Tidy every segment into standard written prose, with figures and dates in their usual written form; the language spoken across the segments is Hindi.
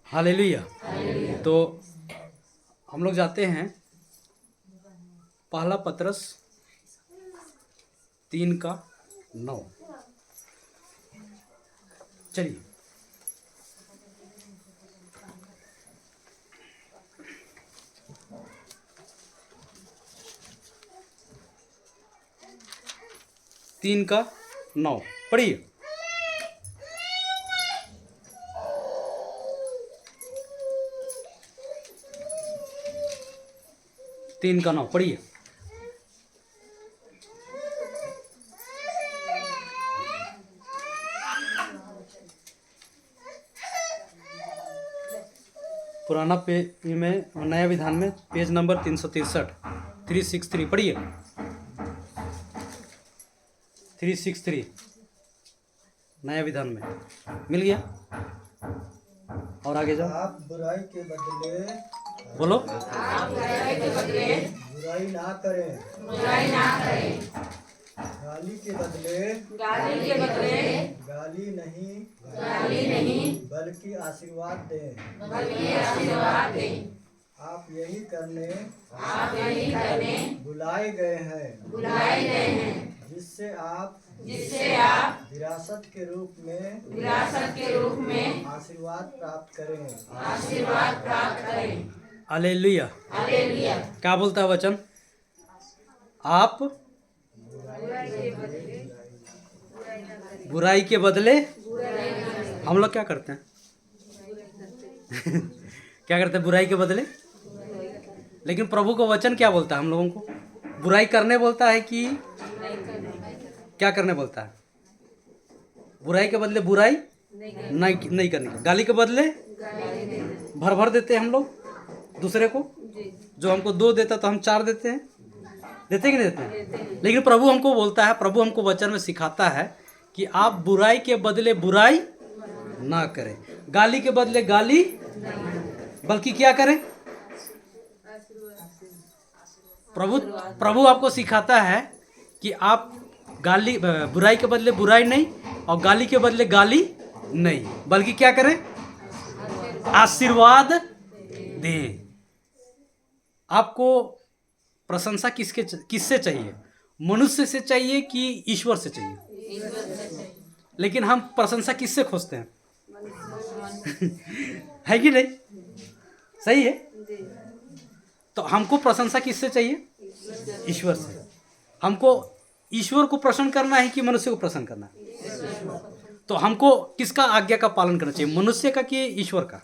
हालेलुया। तो हम लोग जाते हैं पहला पतरस 3:9। चलिए, तीन का 9 पढ़िए। 3:9 पढ़िए। पुराना पेज में, नया विधान में पेज नंबर 363, 363 पढ़िए। 363 नया विधान में मिल गया। और आगे जाओ। आप बुराई के बदले बोलो। बुराई ना करें। गाली के बदले गाली नहीं बल्कि आशीर्वाद दें। आप यही करने बुलाए गए हैं जिससे आप विरासत के रूप में आशीर्वाद प्राप्त करें। हालेलुया। क्या बोलता है वचन? आप बुराई के बदले, हम लोग क्या करते हैं? क्या करते हैं बुराई के बदले? लेकिन प्रभु का वचन क्या बोलता है हम लोगों को? बुराई करने बोलता है कि क्या करने बोलता है? बुराई के बदले बुराई नहीं करने की। गाली के बदले भर देते हैं हम लोग दूसरे को। जो हमको 2 देता तो हम 4 देते हैं। देते कि नहीं देते हैं? लेकिन प्रभु हमको बोलता है, प्रभु हमको वचन में सिखाता है कि आप बुराई के बदले बुराई ना करें, गाली के बदले गाली, बल्कि क्या करें? प्रभु आपको सिखाता है कि आप बुराई के बदले बुराई नहीं और गाली के बदले गाली नहीं, बल्कि क्या करें? आशीर्वाद दें। आपको प्रशंसा किससे चाहिए? मनुष्य से चाहिए कि ईश्वर से चाहिए? लेकिन हम प्रशंसा किससे खोजते हैं? है कि नहीं? सही है। तो हमको प्रशंसा किससे चाहिए? ईश्वर से। हमको ईश्वर को प्रसन्न करना है कि मनुष्य को प्रसन्न करना है? तो हमको किसका आज्ञा का पालन करना चाहिए, मनुष्य का कि ईश्वर का?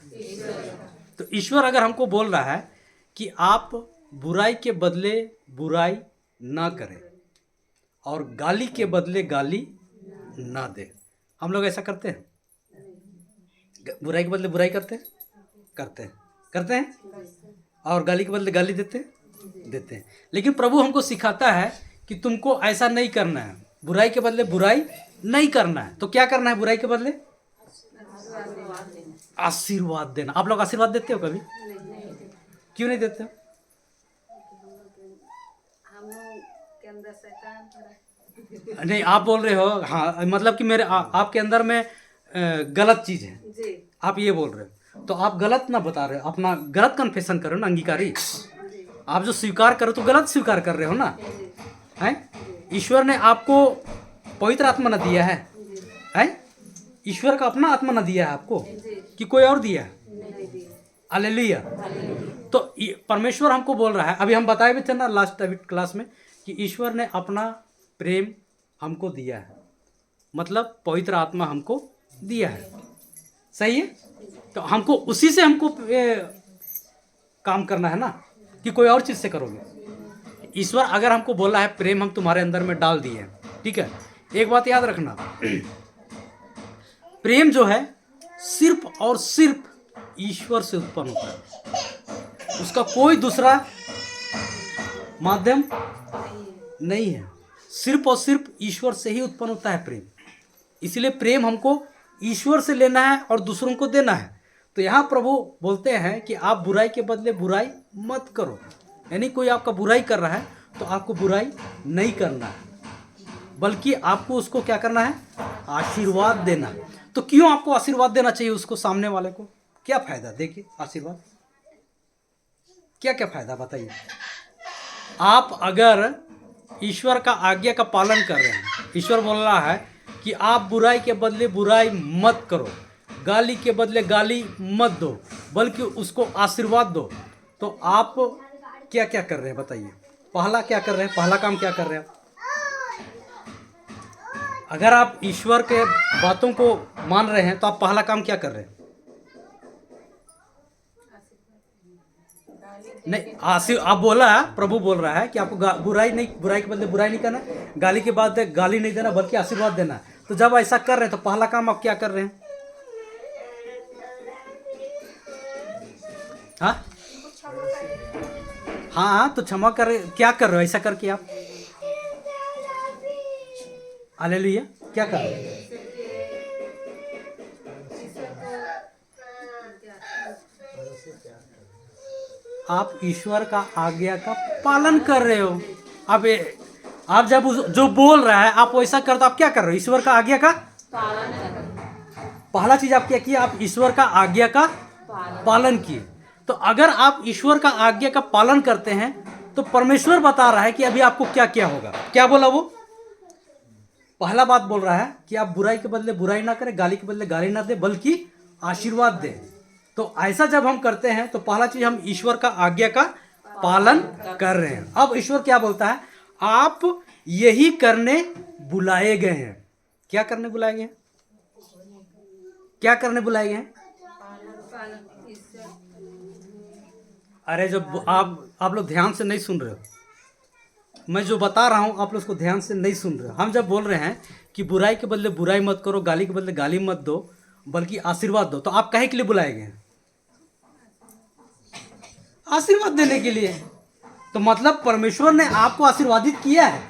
तो ईश्वर अगर हमको बोल रहा है कि आप बुराई के बदले बुराई ना करें और गाली के बदले गाली ना दें, हम लोग ऐसा करते हैं? बुराई के बदले बुराई करते हैं और गाली के बदले गाली देते हैं। लेकिन प्रभु हमको सिखाता है कि तुमको ऐसा नहीं करना है, बुराई के बदले बुराई नहीं करना है। तो क्या करना है बुराई के बदले? आशीर्वाद देना। आप लोग आशीर्वाद देते हो कभी? क्यों नहीं देते हो? नहीं, आप बोल रहे हो, हाँ, मतलब कि मेरे आपके अंदर में गलत चीज है, आप ये बोल रहे हो। तो आप गलत ना बता रहे हो, अपना गलत कन्फेशन करो ना, अंगीकारी। आप जो स्वीकार करो तो गलत स्वीकार कर रहे हो ना, हैं? ईश्वर ने आपको पवित्र आत्मा न दिया है, हैं? ईश्वर का अपना आत्मा न दिया है आपको कि कोई और दिया है? हालेलुया। तो परमेश्वर हमको बोल रहा है, अभी हम बताए भी थे ना लास्ट क्लास में, कि ईश्वर ने अपना प्रेम हमको दिया है, मतलब पवित्र आत्मा हमको दिया है। सही है। तो हमको उसी से हमको काम करना है ना, कि कोई और चीज से करोगे? ईश्वर अगर हमको बोला है प्रेम हम तुम्हारे अंदर में डाल दिए हैं, ठीक है। एक बात याद रखना, प्रेम जो है सिर्फ और सिर्फ ईश्वर से उत्पन्न होता है, उसका कोई दूसरा माध्यम नहीं है। सिर्फ और सिर्फ ईश्वर से ही उत्पन्न होता है प्रेम। इसलिए प्रेम हमको ईश्वर से लेना है और दूसरों को देना है। तो यहाँ प्रभु बोलते हैं कि आप बुराई के बदले बुराई मत करो, यानी कोई आपका बुराई कर रहा है तो आपको बुराई नहीं करना है, बल्कि आपको उसको क्या करना है? आशीर्वाद देना। तो क्यों आपको आशीर्वाद देना चाहिए उसको, सामने वाले को? क्या फायदा? देखिए आशीर्वाद क्या क्या फायदा बताइए। आप अगर ईश्वर का आज्ञा का पालन कर रहे हैं, ईश्वर बोल रहा है कि आप बुराई के बदले बुराई मत करो, गाली के बदले गाली मत दो, बल्कि उसको आशीर्वाद दो, तो आप क्या क्या कर रहे हैं बताइए। पहला क्या कर रहे हैं? पहला काम क्या कर रहे हैं? अगर आप ईश्वर के बातों को मान रहे हैं तो आप पहला काम क्या कर रहे हैं? नहीं, आप बोला, प्रभु बोल रहा है कि आपको बुराई के बदले बुराई नहीं करना, गाली के बाद गाली नहीं देना, बल्कि आशीर्वाद देना है। तो जब ऐसा कर रहे हैं तो पहला काम आप क्या कर रहे हैं? हाँ हाँ, तो क्षमा कर रहे, क्या कर रहे हो ऐसा करके आप? हालेलुया, क्या कर रहे हो? आप ईश्वर का आज्ञा का पालन कर रहे हो। अब आप जब जो बोल रहा है आप वैसा कर, तो आप क्या कर रहे हो? ईश्वर का आज्ञा का पहला चीज आप क्या किए? आप ईश्वर का आज्ञा का पालन किए। तो अगर आप ईश्वर का आज्ञा का पालन करते हैं तो परमेश्वर बता रहा है कि अभी आपको क्या क्या होगा। क्या बोला वो? पहला बात बोल रहा है कि आप बुराई के बदले बुराई ना करें, गाली के बदले गाली ना दे, बल्कि आशीर्वाद दें। तो ऐसा जब हम करते हैं तो पहला चीज हम ईश्वर का आज्ञा का पालन कर रहे हैं। अब ईश्वर क्या बोलता है? आप यही करने बुलाए गए हैं। क्या करने बुलाए गए हैं? क्या करने बुलाए गए हैं? अरे जब आप लोग ध्यान से नहीं सुन रहे हो, मैं जो बता रहा हूं आप लोग उसको ध्यान से नहीं सुन रहे हो। हम जब बोल रहे हैं कि बुराई के बदले बुराई मत करो, गाली के बदले गाली मत दो, बल्कि आशीर्वाद दो, तो आप काहे के लिए बुलाए गए हैं? आशीर्वाद देने के लिए। तो मतलब परमेश्वर ने आपको आशीर्वादित किया है।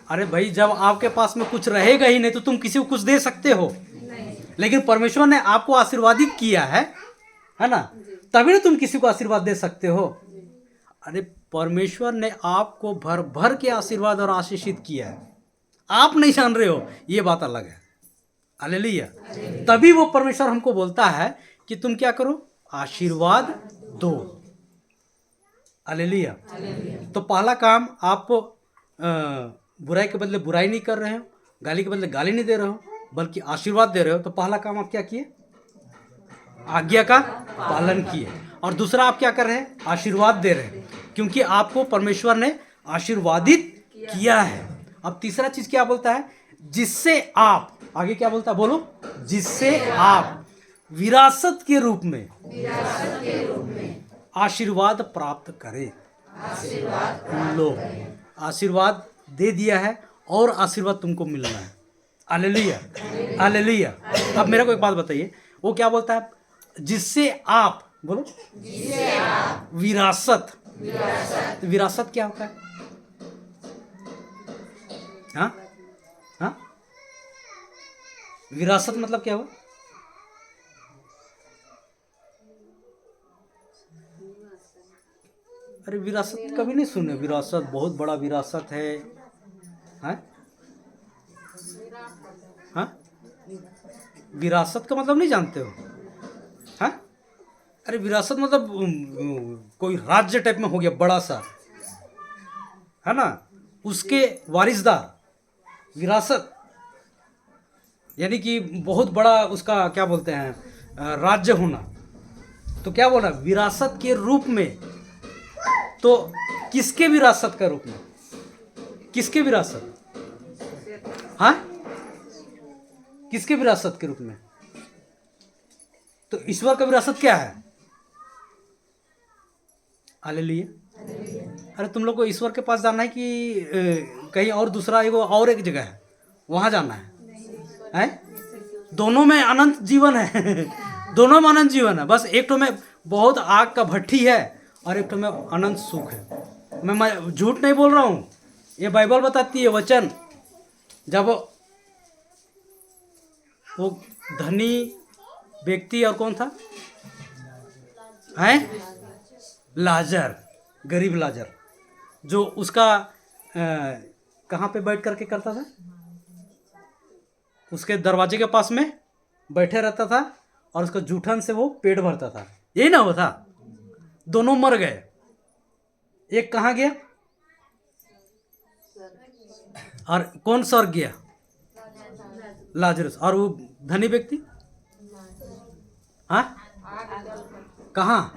अरे भाई, जब आपके पास में कुछ रहेगा ही नहीं तो तुम किसी को कुछ दे सकते हो? लेकिन परमेश्वर ने आपको आशीर्वादित किया है ना, तभी ना तुम किसी को आशीर्वाद दे सकते हो। अरे परमेश्वर ने आपको भर भर के आशीर्वाद और आशीषित किया है, आप नहीं जान रहे हो, ये बात अलग है। हालेलुया। तभी वो परमेश्वर हमको बोलता है कि तुम क्या करो? आशीर्वाद दो। हालेलुया। तो पहला काम, आप बुराई के बदले बुराई नहीं कर रहे हो, गाली के बदले गाली नहीं दे रहे हो, बल्कि आशीर्वाद दे रहे हो। तो पहला काम आप क्या किए? आज्ञा का पालन किए। और दूसरा आप क्या कर रहे हैं? आशीर्वाद दे रहे हैं, क्योंकि आपको परमेश्वर ने आशीर्वादित किया है। अब तीसरा चीज क्या बोलता है? जिससे आप, आगे क्या बोलता है बोलो? जिससे आप विरासत के रूप में आशीर्वाद प्राप्त करें। लो, आशीर्वाद दे दिया है और आशीर्वाद तुमको मिलना है। Hallelujah, hallelujah. अब मेरे को एक बात बताइए, वो क्या बोलता है? जिससे आप, बोलो, जिससे आप विरासत। विरासत क्या होता है? हाँ हाँ, विरासत मतलब क्या हुआ? अरे विरासत कभी नहीं सुने? विरासत बहुत बड़ा विरासत है। हाँ हाँ, विरासत का मतलब नहीं जानते हो? हाँ, अरे विरासत मतलब कोई राज्य टाइप में हो गया बड़ा सा, है ना, उसके वारिसदार। विरासत यानी कि बहुत बड़ा उसका क्या बोलते हैं, राज्य होना। तो क्या बोला? विरासत के रूप में। तो किसके विरासत का रूप में? किसके विरासत? हाँ, किसके विरासत के रूप में? तो ईश्वर का विरासत क्या है? हालेलुया। अरे तुम लोग को ईश्वर के पास जाना है कि कहीं और दूसरा और एक जगह है वहां जाना है? दोनों में अनंत जीवन है। दोनों में अनंत जीवन है। बस एक तो में बहुत आग का भट्ठी है और एक तो में अनंत सुख है। मैं झूठ नहीं बोल रहा हूँ, ये बाइबल बताती है, वचन। जब वो धनी व्यक्ति और कौन था, है लाजर, गरीब लाजर, जो उसका कहाँ पे बैठ करके करता था? उसके दरवाजे के पास में बैठे रहता था और उसका जूठन से वो पेट भरता था, यही ना हुआ था? दोनों मर गए। एक कहाँ गया और कौन स्वर्ग गया? लाजरस। और वो धनी व्यक्ति हाँ कहाँ?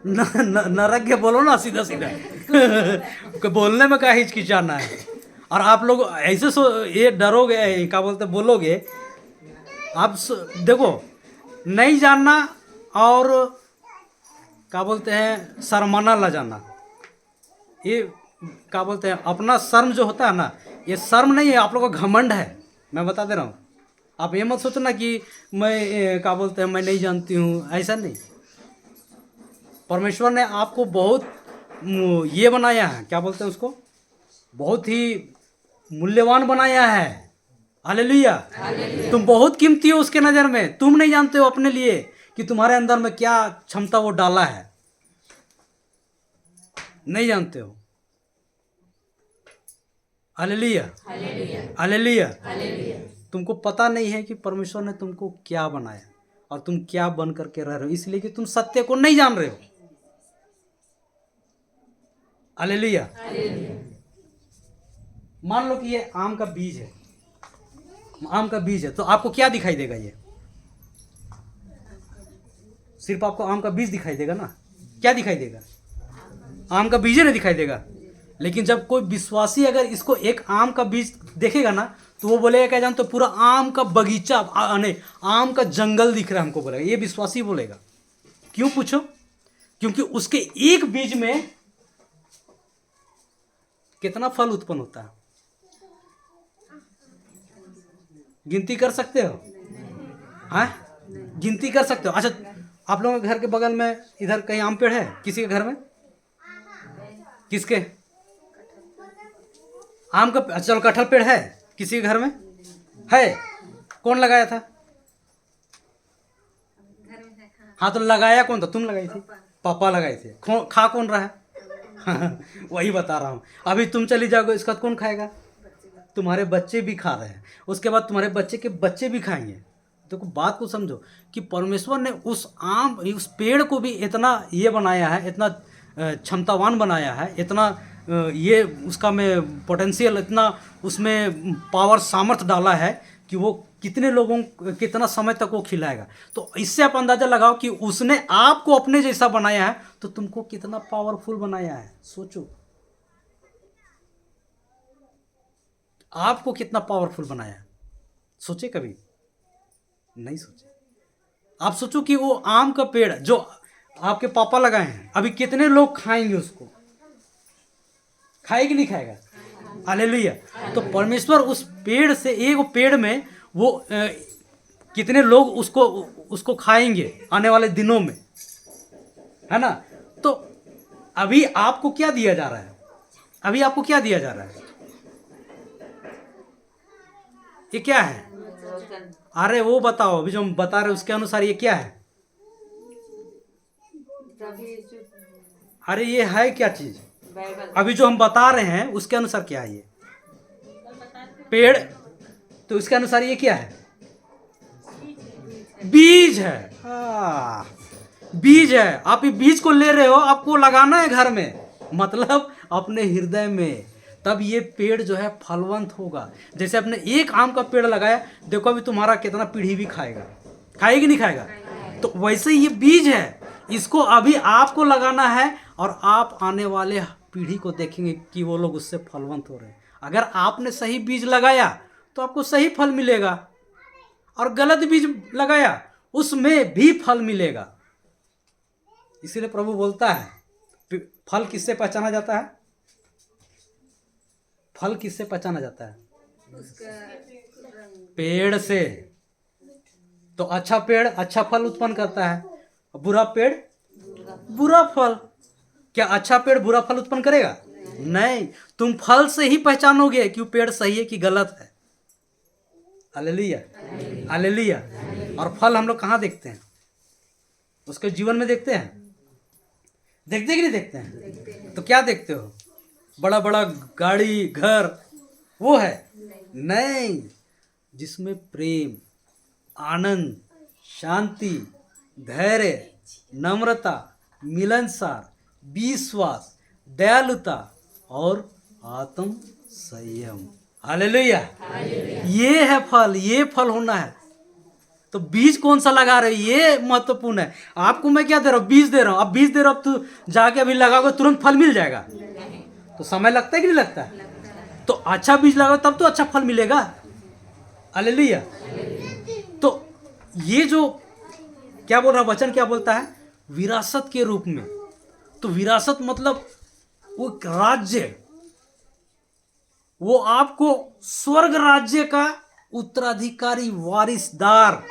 नरक गया। बोलो ना सीधा सीधा। बोलने में क्या हिचकिचाना है? और आप लोग ऐसे ये डरोगे, क्या बोलते बोलोगे आप देखो, नहीं जानना और क्या बोलते हैं शर्माना ला जाना, ये क्या बोलते हैं अपना शर्म जो होता है ना, ये शर्म नहीं है, आप लोगों का घमंड है। मैं बता दे रहा हूँ, आप ये मत सोचना कि मैं क्या बोलते हैं मैं नहीं जानती हूँ, ऐसा नहीं। परमेश्वर ने आपको बहुत ये बनाया है, क्या बोलते हैं उसको, बहुत ही मूल्यवान बनाया है। हालेलुया। तुम बहुत कीमती हो उसके नज़र में। तुम नहीं जानते हो अपने लिए कि तुम्हारे अंदर में क्या क्षमता वो डाला है, नहीं जानते हो। Hallelujah hallelujah. तुमको पता नहीं है कि परमेश्वर ने तुमको क्या बनाया और तुम क्या बन करके रह रहे हो, इसलिए कि तुम सत्य को नहीं जान रहे हो। हालेलुया। मान लो कि ये आम का बीज है, आम का बीज है, तो आपको क्या दिखाई देगा? ये सिर्फ आपको आम का बीज दिखाई देगा ना? क्या दिखाई देगा? आम का बीज ही नहीं दिखाई देगा। लेकिन जब कोई विश्वासी अगर इसको एक आम का बीज देखेगा ना, तो वो बोलेगा क्या जानते हो, पूरा आम का बगीचा नहीं, आम का जंगल दिख रहा है हमको, बोलेगा। ये विश्वासी बोलेगा। क्यों पूछो? क्योंकि उसके एक बीज में कितना फल उत्पन्न होता है, गिनती कर सकते हो? हाँ, गिनती कर सकते हो। अच्छा, आप लोगों के घर के बगल में इधर कहीं आम पेड़ है? किसी के घर में? किसके? आम का? चलो, कटहल पेड़ है किसी के घर में? है। कौन लगाया था? हाँ, तो लगाया कौन था? तुम लगाई थी? पापा लगाए थे। खा कौन रहा है? वही बता रहा हूँ। अभी तुम चली जाओगे, इसका कौन खाएगा? तुम्हारे बच्चे भी खा रहे हैं, उसके बाद तुम्हारे बच्चे के बच्चे भी खाएंगे। तो बात को समझो कि परमेश्वर ने उस उस पेड़ को भी इतना ये बनाया है, इतना क्षमतावान बनाया है, इतना ये उसका में पोटेंशियल, इतना उसमें पावर सामर्थ्य डाला है कि वो कितने लोगों कितना समय तक वो खिलाएगा। तो इससे आप अंदाजा लगाओ कि उसने आपको अपने जैसा बनाया है, तो तुमको कितना पावरफुल बनाया है। सोचो, आपको कितना पावरफुल बनाया है। सोचे कभी? नहीं सोचे। आप सोचो कि वो आम का पेड़ जो आपके पापा लगाए हैं, अभी कितने लोग खाएंगे उसको? खाएगी नहीं खाएगा? हालेलुया। तो परमेश्वर उस पेड़ से, एक पेड़ में वो कितने लोग उसको खाएंगे आने वाले दिनों में, है ना? तो अभी आपको क्या दिया जा रहा है? अभी आपको क्या दिया जा रहा है? ये क्या है? अरे वो बताओ, अभी जो हम बता रहे उसके अनुसार ये क्या है? अरे ये है क्या चीज? अभी जो हम बता रहे हैं उसके अनुसार क्या है? ये पेड़, तो इसके अनुसार ये क्या है? बीज है। हाँ, बीज है। आप ये बीज को ले रहे हो, आपको लगाना है घर में, मतलब अपने हृदय में, तब ये पेड़ जो है फलवंत होगा। जैसे आपने एक आम का पेड़ लगाया, देखो अभी तुम्हारा कितना पीढ़ी भी खाएगा, खाएगी नहीं खाएगा? तो वैसे ये बीज है, इसको अभी आपको लगाना है और आप आने वाले पीढ़ी को देखेंगे कि वो लोग उससे फलवंत हो रहे हैं। अगर आपने सही बीज लगाया तो आपको सही फल मिलेगा, और गलत बीज लगाया उसमें भी फल मिलेगा। इसीलिए प्रभु बोलता है, फल किससे पहचाना जाता है? फल किससे पहचाना जाता है? पेड़ से। तो अच्छा पेड़ अच्छा फल उत्पन्न करता है, बुरा पेड़ बुरा फल। क्या अच्छा पेड़ बुरा फल उत्पन्न करेगा? नहीं। तुम फल से ही पहचानोगे कि वो पेड़ सही है कि गलत है। Hallelujah hallelujah. और फल हम लोग कहाँ देखते हैं? उसके जीवन में देखते हैं? देखते कि नहीं देखते हैं? तो क्या देखते हो? बड़ा बड़ा गाड़ी घर वो है? नहीं। जिसमें प्रेम, आनंद, शांति, धैर्य, नम्रता, मिलनसार, विश्वास, दयालुता और आत्म संयम। हालेलुया। ये है फल, ये फल होना है। तो बीज कौन सा लगा रहे हो, ये महत्वपूर्ण है। आपको मैं क्या दे रहा हूँ, बीज दे रहा हूँ। अब बीज दे रहा हूँ, तो जाके अभी लगाओगे तुरंत फल मिल जाएगा? तो समय लगता है कि नहीं लगता है? तो अच्छा बीज लगाओ तब तो अच्छा फल मिलेगा। हालेलुया। तो ये जो क्या बोल रहा वचन, क्या बोलता है? विरासत के रूप में। तो विरासत मतलब वो राज्य, वो आपको स्वर्ग राज्य का उत्तराधिकारी, वारिसदार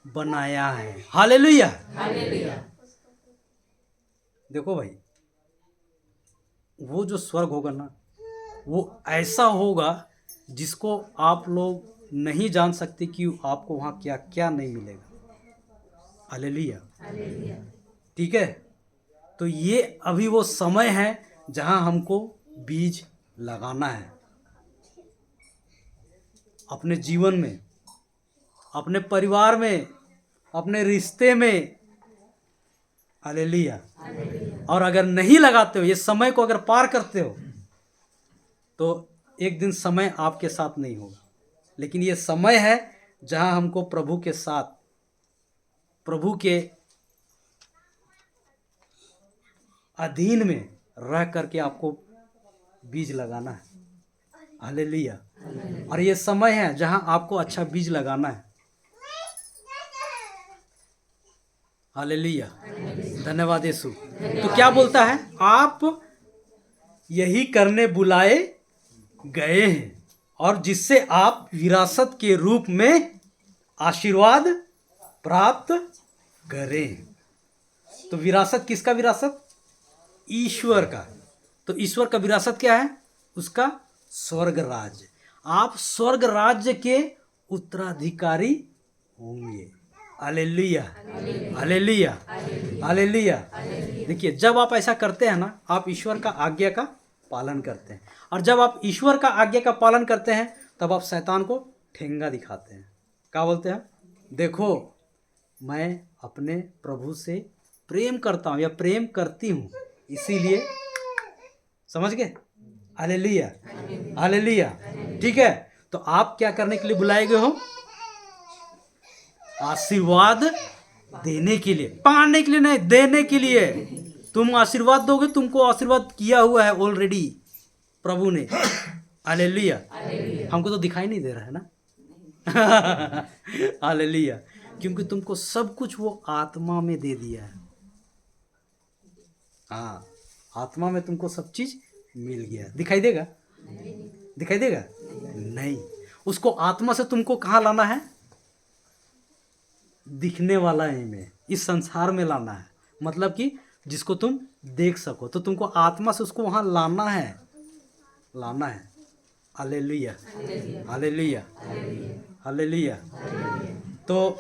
बनाया है। हालेलुया। देखो भाई, वो जो स्वर्ग होगा ना, वो ऐसा होगा जिसको आप लोग नहीं जान सकते कि आपको वहां क्या क्या नहीं मिलेगा। हालेलुया। ठीक है। तो ये अभी वो समय है जहां हमको बीज लगाना है अपने जीवन में, अपने परिवार में, अपने रिश्ते में। हालेलुया। और अगर नहीं लगाते हो, ये समय को अगर पार करते हो, तो एक दिन समय आपके साथ नहीं होगा। लेकिन ये समय है जहां हमको प्रभु के साथ, प्रभु के अधीन में रह करके आपको बीज लगाना है। हालेलुया। और ये समय है जहां आपको अच्छा बीज लगाना है। हालेलुया। धन्यवाद यीशु। तो क्या बोलता है? आप यही करने बुलाए गए हैं, और जिससे आप विरासत के रूप में आशीर्वाद प्राप्त करें। तो विरासत किसका विरासत? ईश्वर का। तो ईश्वर का विरासत क्या है? उसका स्वर्ग राज्य। आप स्वर्ग राज्य के उत्तराधिकारी होंगे। हालेलुया। हालेलुया। हालेलुया। देखिए, जब आप ऐसा करते हैं ना, आप ईश्वर का आज्ञा का पालन करते हैं। और जब आप ईश्वर का आज्ञा का पालन करते हैं, तब आप शैतान को ठेंगा दिखाते हैं। क्या बोलते हैं? देखो, मैं अपने प्रभु से प्रेम करता हूँ या प्रेम करती हूँ, इसीलिए। समझ गए? हालेलुया। हालेलुया। ठीक है। तो आप क्या करने के लिए बुलाए गए हो? आशीर्वाद देने के लिए, पाने के लिए नहीं, देने के लिए। तुम आशीर्वाद दोगे, तुमको आशीर्वाद किया हुआ है ऑलरेडी प्रभु ने। हालेलुया। हमको तो दिखाई नहीं दे रहा है ना। हालेलुया। क्योंकि तुमको सब कुछ वो आत्मा में दे दिया है। हाँ, आत्मा में तुमको सब चीज मिल गया। दिखाई देगा? दिखाई देगा? नहीं। उसको आत्मा से तुमको कहाँ लाना है? दिखने वाला ही में, इस संसार में लाना है। मतलब कि जिसको तुम देख सको, तो तुमको आत्मा से उसको वहां लाना है, लाना है। हालेलुया। हालेलुया। हालेलुया। तो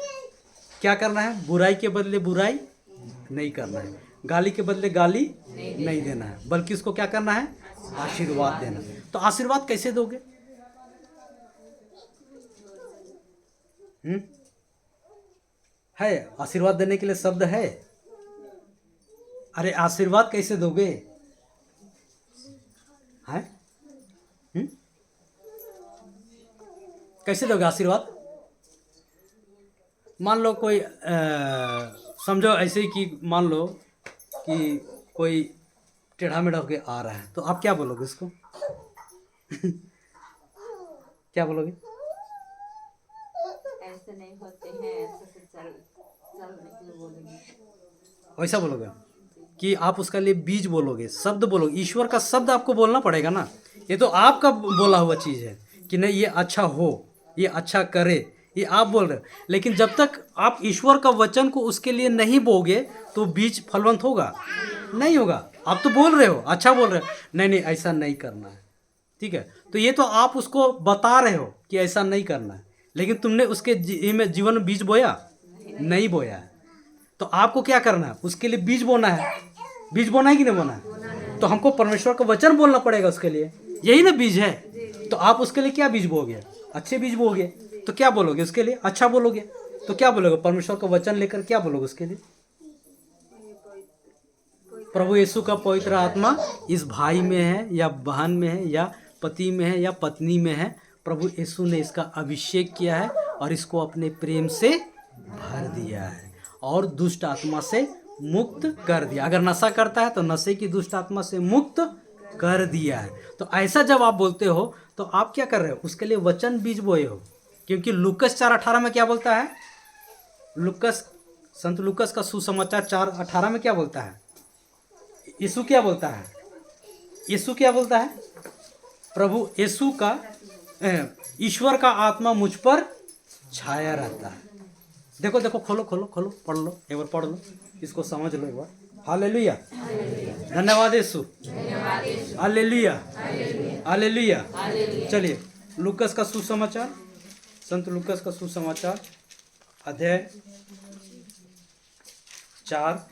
क्या करना है? बुराई के बदले बुराई नहीं करना है, गाली के बदले गाली नहीं देना है, बल्कि उसको क्या करना है? आशीर्वाद देना। तो आशीर्वाद कैसे दोगे? है आशीर्वाद देने के लिए शब्द है। अरे आशीर्वाद कैसे दोगे? है? कैसे दोगे आशीर्वाद? मान लो कोई समझो ऐसे ही कि मान लो कि कोई टेढ़ा मेढ़ा होके आ रहा है, तो आप क्या बोलोगे उसको? क्या बोलोगे? ऐसे नहीं होते हैं, ऐसे से चलने के लिए बोलेंगे। वैसा बोलोगे कि आप उसका लिए बीज बोलोगे, शब्द बोलोगे। ईश्वर का शब्द आपको बोलना पड़ेगा ना। ये तो आपका बोला हुआ चीज़ है कि नहीं ये अच्छा हो, ये अच्छा करे, ये आप बोल रहे हो। लेकिन जब तक आप ईश्वर का वचन को उसके लिए नहीं बोगे, तो बीज फलवंत होगा? नहीं होगा। आप तो बोल रहे हो, अच्छा बोल रहे हो, नहीं नहीं ऐसा नहीं करना है। ठीक है। तो ये तो आप उसको बता रहे हो कि ऐसा नहीं करना है, लेकिन तुमने उसके जीवन में बीज बोया? नहीं बोया है। तो आपको क्या करना है? उसके लिए बीज बोना है। बीज बोना है कि नहीं बोना है? तो हमको परमेश्वर का वचन बोलना पड़ेगा उसके लिए। यही ना बीज है। तो आप उसके लिए क्या बीज बोगे? अच्छे बीज बोगे। तो क्या बोलोगे उसके लिए? अच्छा बोलोगे। तो क्या बोलोगे? परमेश्वर का वचन लेकर क्या बोलोगे उसके लिए? प्रभु यीशु का पवित्र आत्मा इस भाई में है या बहन में है या पति में है या पत्नी में है। प्रभु यीशु ने इसका अभिषेक किया है और इसको अपने प्रेम से भर दिया है और दुष्ट आत्मा से मुक्त कर दिया। अगर नशा करता है तो नशे की दुष्ट आत्मा से मुक्त कर दिया है। तो ऐसा जब आप बोलते हो तो आप क्या कर रहे हो? उसके लिए वचन बीज बोए हो। क्योंकि लूकस 4:18 में क्या बोलता है? संत लूकस का सुसमाचार 4:18 में क्या बोलता है? यीशु क्या बोलता है? यीशु क्या बोलता है? प्रभु यीशु का ईश्वर का आत्मा मुझ पर छाया रहता है। देखो देखो, खोलो खोलो खोलो, पढ़ लो एक बार, पढ़ लो, इसको समझ लो एक बार। हालेलुया, धन्यवाद यीशु, हालेलुया, हालेलुया। चलिए, लूकस का सुसमाचार, संत लूकस का सुसमाचार अध्याय 4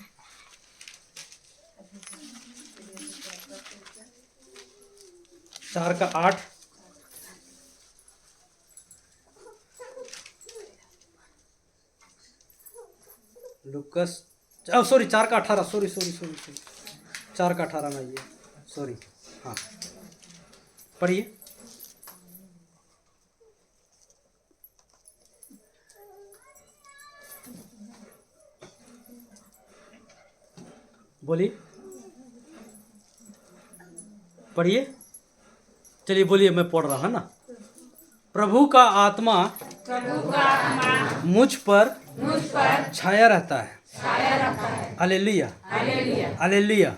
का 8। लूकस सॉरी 4 का 18, सॉरी 4 का 18 में ये, सॉरी, हाँ पढ़िए। बोलिए, पढ़िए, चलिए बोलिए, मैं पढ़ रहा है ना। प्रभु का आत्मा मुझ पर छाया रहता है। Hallelujah, hallelujah.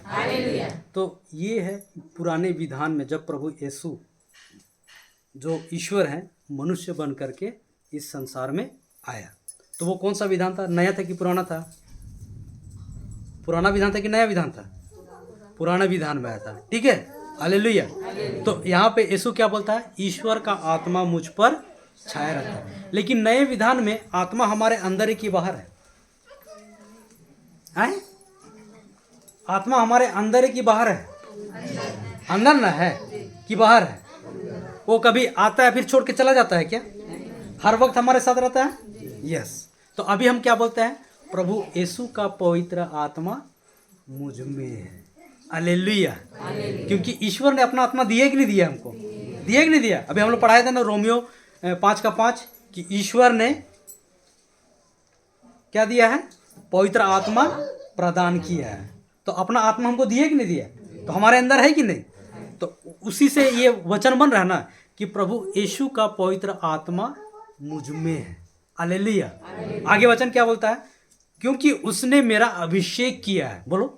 तो ये है पुराने विधान में जब प्रभु यीशु जो ईश्वर है मनुष्य बन करके इस संसार में आया। तो वो कौन सा विधान था? नया था कि पुराना था? पुराना विधान था कि नया विधान था? पुराना विधान में आया था, ठीक है। हालेलुया। तो यहाँ पे यीशु क्या बोलता है? ईश्वर का आत्मा मुझ पर छाया रहता है। लेकिन नए विधान में आत्मा हमारे अंदर है कि बाहर है? हैं? आत्मा हमारे अंदर है कि बाहर है? अंदर ना है कि बाहर है? वो कभी आता है फिर छोड़ के चला जाता है क्या? हर वक्त हमारे साथ रहता है? यस। तो अभी हम क्या बोलते हैं? प्रभु यीशु का पवित्र आत्मा मुझ में है। हालेलुया। क्योंकि ईश्वर ने अपना आत्मा दिया कि नहीं दिया हमको? दिया कि नहीं दिया? अभी हम लोग पढ़ाए थे ना रोमियो 5:5 कि ईश्वर ने क्या दिया है? पवित्र आत्मा प्रदान किया है। तो अपना आत्मा हमको दिया कि नहीं दिया? तो हमारे अंदर है कि नहीं? तो उसी से ये वचन बन रहा है ना कि प्रभु यीशु का पवित्र आत्मा मुझ में है। हालेलुया। आगे वचन क्या बोलता है? क्योंकि उसने मेरा अभिषेक किया है। बोलो,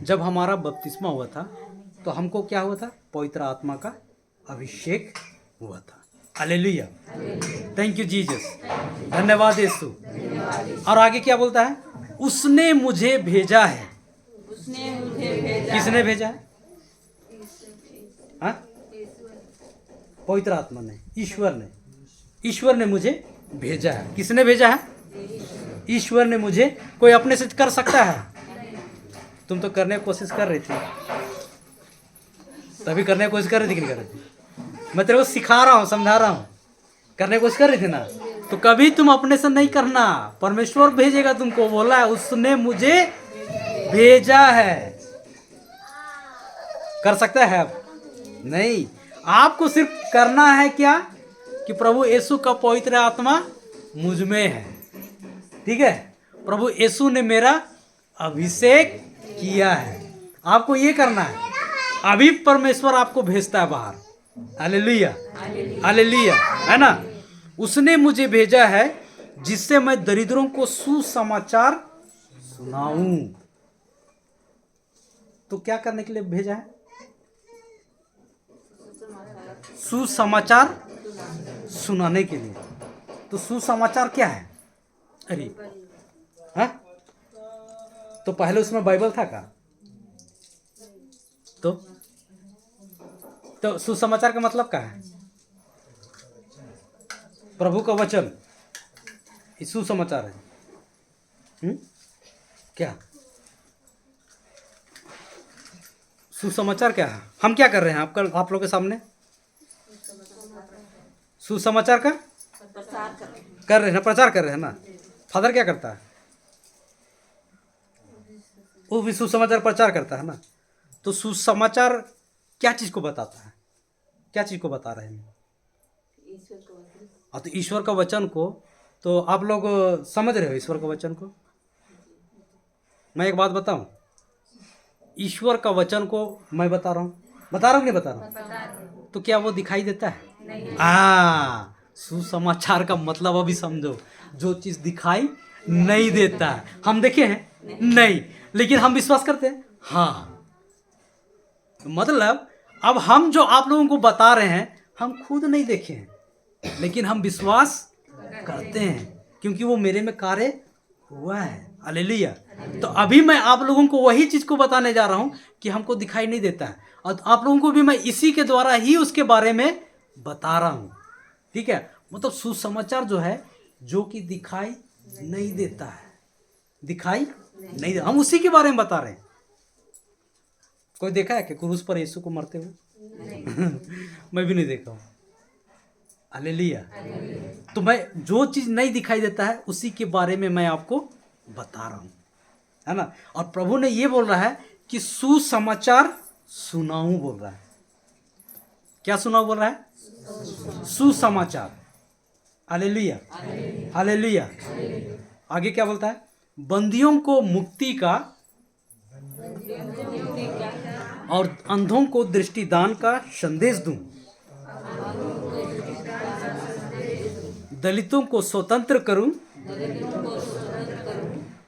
जब हमारा बपतिस्मा हुआ था तो हमको क्या हुआ था? पवित्र आत्मा का अभिषेक हुआ था। हालेलुया, थैंक यू जीसस, धन्यवाद यीशु। और आगे क्या बोलता है? उसने मुझे भेजा है। किसने भेजा है? हाँ? पवित्र आत्मा ने, ईश्वर ने मुझे भेजा है। किसने भेजा है? ईश्वर ने मुझे। कोई अपने से कर सकता है? तुम तो करने की कोशिश कर रही थी, तभी करने की कोशिश कर रही थी कि नहीं कर रही थी? मैं तेरे को सिखा रहा हूँ, समझा रहा हूँ। करने की कोशिश कर रही थी ना? तो कभी तुम अपने से नहीं करना, परमेश्वर भेजेगा तुमको। बोला है उसने मुझे भेजा है। कर सकता है अब? नहीं। आपको सिर्फ करना है क्या? कि प्रभु यीशु का पवित्र आत्मा मुझ में है, ठीक है। प्रभु यीशु ने मेरा अभिषेक किया है। आपको ये करना है। अभी परमेश्वर आपको भेजता है बाहर। हालेलुया, हालेलुया, है ना। उसने मुझे भेजा है जिससे मैं दरिद्रों को सुसमाचार सुनाऊं। तो क्या करने के लिए भेजा है? सुसमाचार सुनाने के लिए। तो सुसमाचार क्या है? अरे हाँ, तो पहले उसमें बाइबल था का? तो सुसमाचार का मतलब क्या है? प्रभु का वचन ये सुसमाचार है। क्या सुसमाचार क्या है? हम क्या कर रहे हैं आप लोग के सामने? सुसमाचार का प्रचार कर रहे हैं। कर रहे हैं ना, प्रचार कर रहे हैं ना। फादर क्या करता है? वो भी सुसमाचार प्रचार करता है ना। तो सुसमाचार क्या चीज को बताता है? क्या चीज को बता रहे हैं? ईश्वर को वचन। हाँ, तो ईश्वर का वचन को तो आप लोग समझ रहे हो ईश्वर का वचन को। मैं एक बात बताऊं, ईश्वर का वचन को मैं बता रहा हूँ कि नहीं बता रहा हूँ? तो क्या वो दिखाई देता है? नहीं। सुसमाचार का मतलब अभी समझो, जो चीज दिखाई नहीं देता है। हम देखे हैं नहीं, लेकिन हम विश्वास करते हैं। हाँ, मतलब अब हम जो आप लोगों को बता रहे हैं, हम खुद नहीं देखे हैं, लेकिन हम विश्वास करते हैं क्योंकि वो मेरे में कार्य हुआ है। हालेलुया। तो अभी मैं आप लोगों को वही चीज को बताने जा रहा हूं कि हमको दिखाई नहीं देता है, और आप लोगों को भी मैं इसी के द्वारा ही उसके बारे में बता रहा हूं। ठीक है, मतलब सुसमाचार जो है, जो कि दिखाई नहीं देता है, दिखाई नहीं दे, हम उसी के बारे में बता रहे हैं। कोई देखा है कि क्रूस पर यीशु को मरते हुए? मैं भी नहीं देखा हूं। हालेलुया। तो मैं जो चीज नहीं दिखाई देता है उसी के बारे में मैं आपको बता रहा हूं, है ना। और प्रभु ने ये बोल रहा है कि सुसमाचार सुनाऊं बोल रहा है। क्या सुनाऊं बोल रहा है? सुसमाचार। Hallelujah, hallelujah. आगे क्या बोलता है? बंदियों को मुक्ति का और अंधों को दृष्टिदान का संदेश दूं, दलितों को स्वतंत्र करूं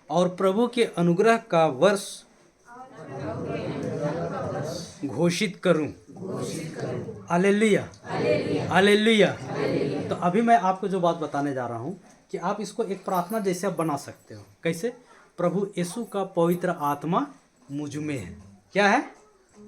और प्रभु के अनुग्रह का वर्ष घोषित करूं। Hallelujah, hallelujah. तो अभी मैं आपको जो बात बताने जा रहा हूं कि आप इसको एक प्रार्थना जैसे आप बना सकते हो। कैसे? प्रभु यीशु का पवित्र आत्मा मुझ में है। क्या है?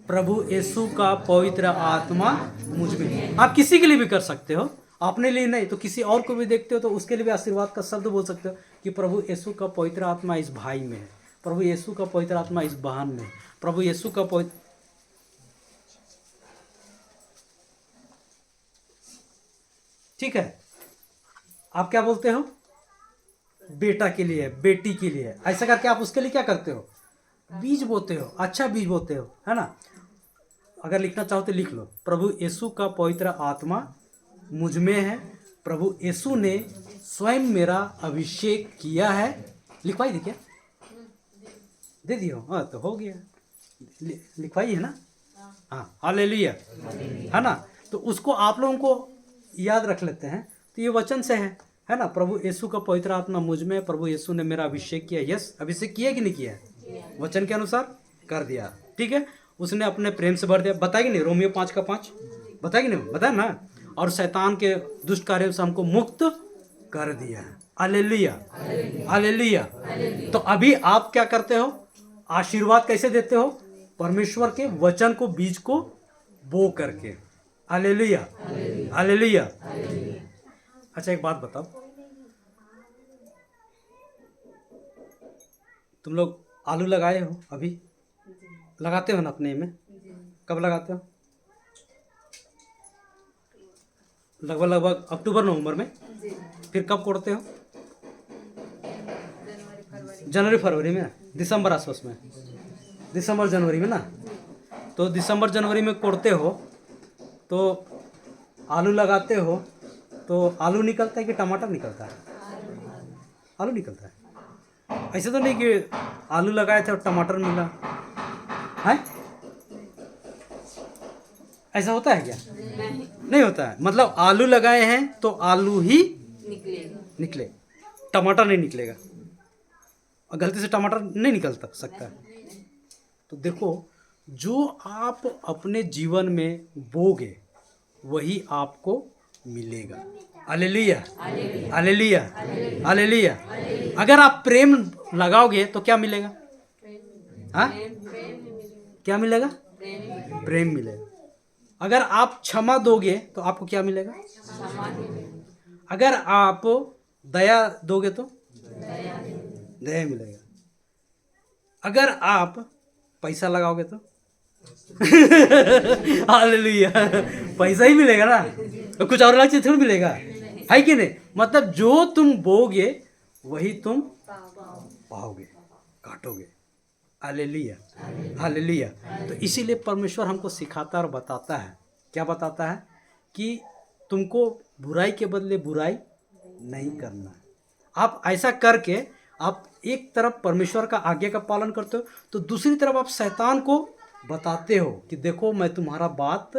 प्रभु यीशु का पवित्र आत्मा मुझ में है। आप किसी के लिए भी कर सकते हो, अपने लिए नहीं तो किसी और को भी देखते हो तो उसके लिए भी आशीर्वाद का शब्द बोल सकते हो कि प्रभु यीशु का पवित्र आत्मा इस भाई में है, प्रभु यीशु का पवित्र आत्मा इस बहन में है, प्रभु यीशु का पवित्र। ठीक है, आप क्या बोलते हो? बेटा के लिए, बेटी के लिए, ऐसा करके आप उसके लिए क्या करते हो? बीज बोते हो, अच्छा बीज बोते हो, है ना। अगर लिखना चाहो तो लिख लो, प्रभु यीशु का पवित्र आत्मा मुझ में है, प्रभु यीशु ने स्वयं मेरा अभिषेक किया है। लिखवाई थी क्या? दे दियो। हाँ, तो हो गया, लिखवाई है ना। हाँ, हालेलुया, है ना। तो उसको आप लोगों को याद रख लेते हैं। तो ये वचन से है ना। प्रभु यीशु का पवित्र आत्मा मुझ में, प्रभु यीशु ने मेरा अभिषेक किया। यस, अभिषेक किया कि नहीं किया? वचन के अनुसार कर दिया। ठीक है, उसने अपने प्रेम से भर दिया। बताएगी नहीं? रोमियो 5:5 बताएगी नहीं? बताया ना। और शैतान के दुष्ट कार्यों से हमको मुक्त कर दिया। Hallelujah, hallelujah. तो अभी आप क्या करते हो? आशीर्वाद कैसे देते हो? परमेश्वर के वचन को, बीज को बो करके। Hallelujah, hallelujah. अच्छा, एक बात बताओ, तुम लोग आलू लगाए हो? अभी लगाते हो ना अपने में? कब लगाते हो? लगभग अक्टूबर नवंबर में। फिर कब कोड़ते हो? जनवरी फरवरी में, दिसंबर आसपास में, दिसंबर जनवरी में ना। तो दिसंबर जनवरी में कोड़ते हो तो आलू लगाते हो तो आलू निकलता है कि टमाटर निकलता है? आलू निकलता है। ऐसे तो नहीं कि आलू लगाए थे और टमाटर मिला है। ऐसा होता है क्या? नहीं होता है। मतलब आलू लगाए हैं तो आलू ही निकले, टमाटर नहीं निकलेगा। और गलती से टमाटर नहीं निकल सकता है। तो देखो, जो आप अपने जीवन में बोगे वही आपको मिलेगा। Hallelujah, hallelujah, hallelujah. अगर आप प्रेम लगाओगे तो क्या मिलेगा? हाँ, क्या मिलेगा? प्रेम मिलेगा। अगर आप क्षमा दोगे तो आपको क्या मिलेगा? अगर आप दया दोगे तो दया मिलेगा। अगर आप पैसा लगाओगे तो हालेलुया, पैसा ही मिलेगा ना, तो कुछ और अलग चीज थोड़ी मिलेगा, है कि नहीं? मतलब जो तुम बोगे वही तुम पाओगे, काटोगे। Hallelujah, hallelujah. तो इसीलिए परमेश्वर हमको सिखाता और बताता है, क्या बताता है कि तुमको बुराई के बदले बुराई नहीं करना है। आप ऐसा करके आप एक तरफ परमेश्वर का आज्ञा का पालन करते हो, तो दूसरी तरफ आप शैतान को बताते हो कि देखो मैं तुम्हारा बात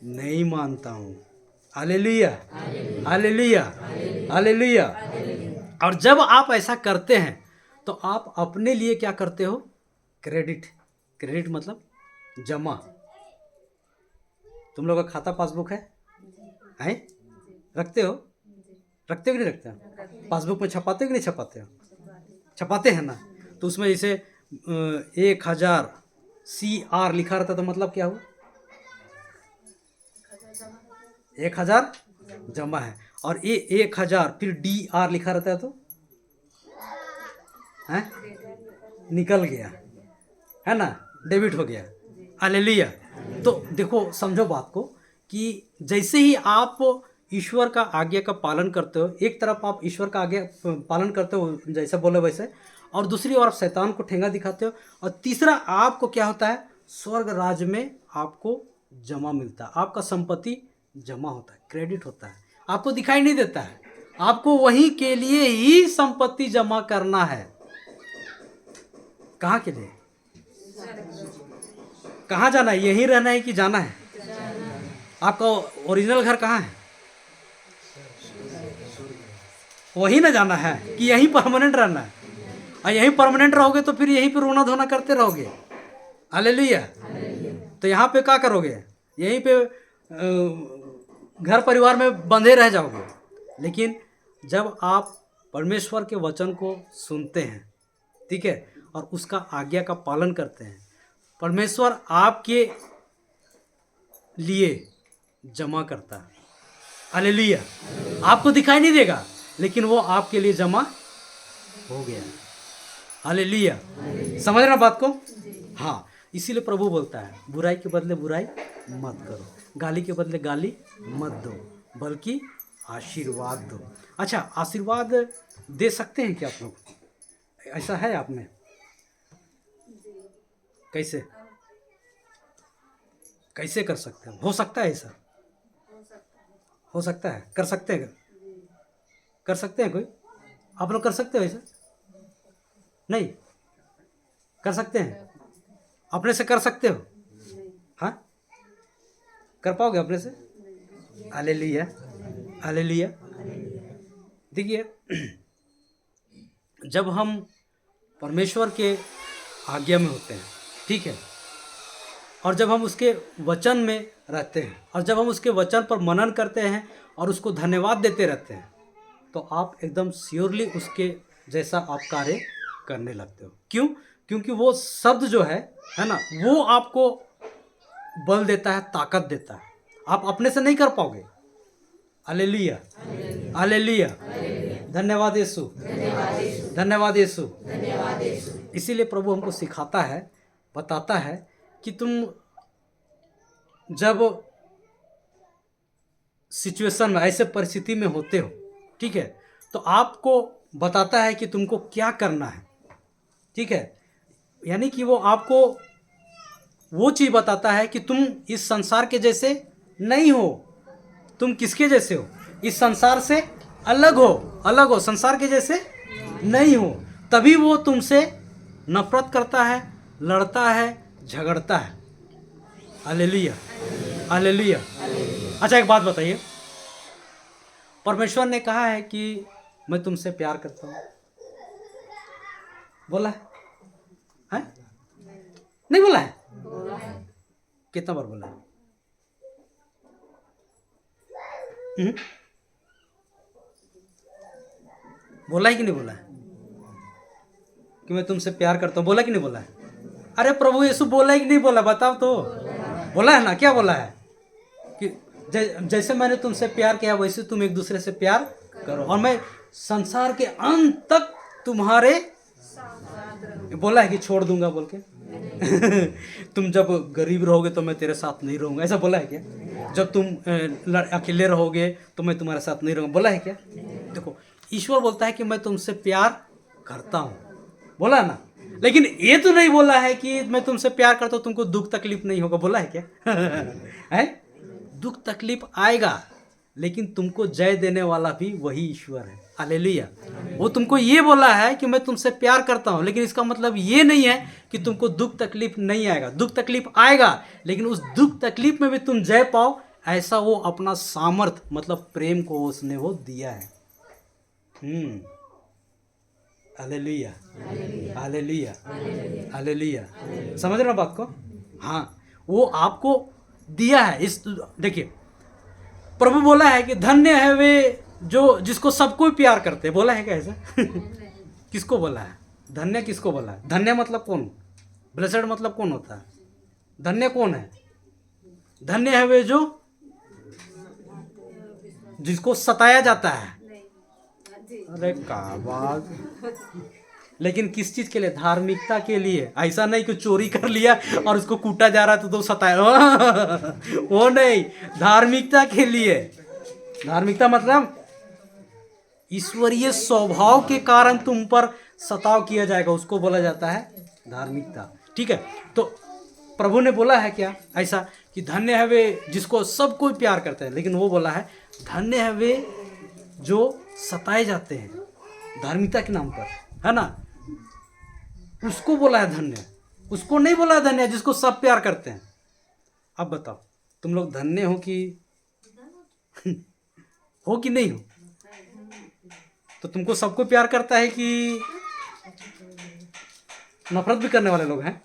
नहीं मानता हूँ। Hallelujah, hallelujah, hallelujah. और जब आप ऐसा करते हैं तो आप अपने लिए क्या करते हो? क्रेडिट, क्रेडिट मतलब जमा। तुम लोग का खाता पासबुक है? रखते हो? रखते हो कि नहीं रखते हो? पासबुक में छपाते हो कि नहीं छपाते हो? छपाते हैं ना। तो उसमें जैसे 1000 CR लिखा रहता, तो मतलब क्या हुआ? 1000 जमा है। और ये 1000 फिर DR लिखा रहता है तो है निकल गया, है ना, डेबिट हो गया। हालेलुया। तो देखो, समझो बात को कि जैसे ही आप ईश्वर का आज्ञा का पालन करते हो, एक तरफ आप ईश्वर का आज्ञा पालन करते हो जैसे बोले वैसे, और दूसरी ओर आप शैतान को ठेंगा दिखाते हो, और तीसरा आपको क्या होता है? स्वर्ग राज्य में आपको जमा मिलता है, आपका संपत्ति जमा होता है, क्रेडिट होता है, आपको दिखाई नहीं देता है। आपको वहीं के लिए ही संपत्ति जमा करना है। कहाँ के लिए? कहाँ जाना है? यहीं रहना है कि जाना है? आपका ओरिजिनल घर कहाँ है? वहीं ना जाना है कि यहीं परमानेंट रहना है? और यहीं परमानेंट रहोगे तो फिर यहीं पे रोना धोना करते रहोगे। हालेलुया। तो यहाँ पे क्या करोगे? यहीं पे घर परिवार में बंधे रह जाओगे। लेकिन जब आप परमेश्वर के वचन को सुनते हैं, ठीक है, और उसका आज्ञा का पालन करते हैं, परमेश्वर आपके लिए जमा करता है। हालेलुया। आपको दिखाई नहीं देगा, लेकिन वो आपके लिए जमा हो गया। हालेलुया। समझ रहे बात को? हाँ, इसीलिए प्रभु बोलता है बुराई के बदले बुराई मत करो, गाली के बदले गाली मत दो, बल्कि आशीर्वाद दो। अच्छा, आशीर्वाद दे सकते हैं क्या आप लोग? ऐसा है आप में? कैसे कैसे कर सकते हैं? हो सकता है ऐसा? हो सकता है? कर सकते हैं? कर सकते हैं कोई? आप लोग कर सकते हो ऐसा? नहीं कर सकते हैं? अपने से कर सकते हो? हाँ, कर पाओगे अपने से? Hallelujah, hallelujah. देखिए, जब हम परमेश्वर के आज्ञा में होते हैं, ठीक है, और जब हम उसके वचन में रहते हैं, और जब हम उसके वचन पर मनन करते हैं और उसको धन्यवाद देते रहते हैं, तो आप एकदम श्योरली उसके जैसा आप कार्य करने लगते हो। क्यों? क्योंकि वो शब्द जो है ना, वो आपको बल देता है, ताकत देता है। आप अपने से नहीं कर पाओगे। Hallelujah, hallelujah. धन्यवाद यीशु, धन्यवाद यीशु। इसीलिए प्रभु हमको सिखाता है, बताता है कि तुम जब सिचुएशन में, ऐसे परिस्थिति में होते हो, ठीक है, तो आपको बताता है कि तुमको क्या करना है, ठीक है। यानी कि वो आपको वो चीज़ बताता है कि तुम इस संसार के जैसे नहीं हो। तुम किसके जैसे हो? इस संसार से अलग हो, अलग हो, संसार के जैसे नहीं हो। तभी वो तुमसे नफरत करता है, लड़ता है, झगड़ता है। Hallelujah, hallelujah. अच्छा, एक बात बताइए, परमेश्वर ने कहा है कि मैं तुमसे प्यार करता हूँ, बोला है? नहीं बोला है? कितना बार बोला है? बोला है कि नहीं बोला है कि मैं तुमसे प्यार करता हूँ? बोला कि नहीं बोला है? अरे प्रभु यीशु बोला है कि नहीं बोला? बताओ तो। बोला है ना? क्या बोला है? कि जैसे मैंने तुमसे प्यार किया वैसे तुम एक दूसरे से प्यार करो, और मैं संसार के अंत तक तुम्हारे, बोला है कि छोड़ दूंगा बोल के? तुम जब गरीब रहोगे तो मैं तेरे साथ नहीं रहूंगा, ऐसा बोला है क्या? जब तुम अकेले रहोगे तो मैं तुम्हारे साथ नहीं रहूंगा, बोला है क्या? देखो, ईश्वर बोलता है कि मैं तुमसे प्यार करता हूँ, बोला ना। लेकिन ये तो नहीं बोला है कि मैं तुमसे प्यार करता हूँ, तुमको दुख तकलीफ नहीं होगा, बोला है क्या? है? दुख तकलीफ आएगा, लेकिन तुमको जय देने वाला भी वही ईश्वर है। हालेलुया। वो तुमको ये बोला है कि मैं तुमसे प्यार करता हूँ, लेकिन इसका मतलब ये नहीं है कि तुमको दुख तकलीफ नहीं आएगा। दुख तकलीफ आएगा, लेकिन उस दुख तकलीफ में भी तुम जय पाओ, ऐसा वो अपना सामर्थ मतलब प्रेम को उसने वो दिया है। Hallelujah, hallelujah, hallelujah. समझ रहे हो बात को? हाँ, वो आपको दिया है। इस देखिए, प्रभु बोला है कि धन्य है वे जो जिसको सब कोई प्यार करते हैं, बोला है क्या ऐसा? किसको बोला है? धन्य किसको बोला है? धन्य मतलब कौन? ब्लेसेड मतलब कौन होता है? धन्य कौन है? धन्य है वे जो जिसको सताया जाता है। अरे का बात! लेकिन किस चीज के लिए? धार्मिकता के लिए। ऐसा नहीं कि चोरी कर लिया और उसको कूटा जा रहा तो सताया, वो नहीं, धार्मिकता के लिए। धार्मिकता मतलब ईश्वरीय स्वभाव के कारण तुम पर सताव किया जाएगा, उसको बोला जाता है धार्मिकता। ठीक है, तो प्रभु ने बोला है क्या ऐसा कि धन्य है वे जिसको सब कोई प्यार करते हैं, लेकिन वो बोला है धन्य है वे जो सताए जाते हैं धार्मिकता के नाम पर, है ना? उसको बोला है धन्य, उसको नहीं बोला है धन्य जिसको सब प्यार करते हैं। अब बताओ, तुम लोग धन्य हो कि हो कि नहीं हो? तो तुमको सबको प्यार करता है कि नफरत भी करने वाले लोग हैं?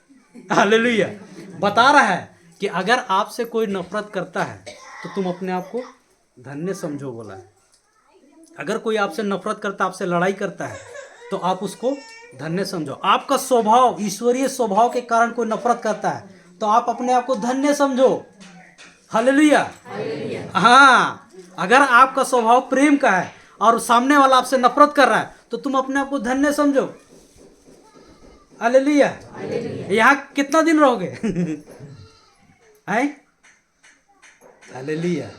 हालेलुया। बता रहा है कि अगर आपसे कोई नफरत करता है तो तुम अपने आप को धन्य समझो, बोला है। अगर कोई आपसे नफरत करता है, आपसे लड़ाई करता है, तो आप उसको धन्य समझो। आपका स्वभाव, ईश्वरीय स्वभाव के कारण कोई नफरत करता है तो आप अपने आप को धन्य समझो। हालेलुया। हाँ, अगर आपका स्वभाव प्रेम का है और सामने वाला आपसे नफरत कर रहा है तो तुम अपने आप को धन्य समझो। हालेलुया। यहाँ कितना दिन रहोगे? हैं? Hallelujah,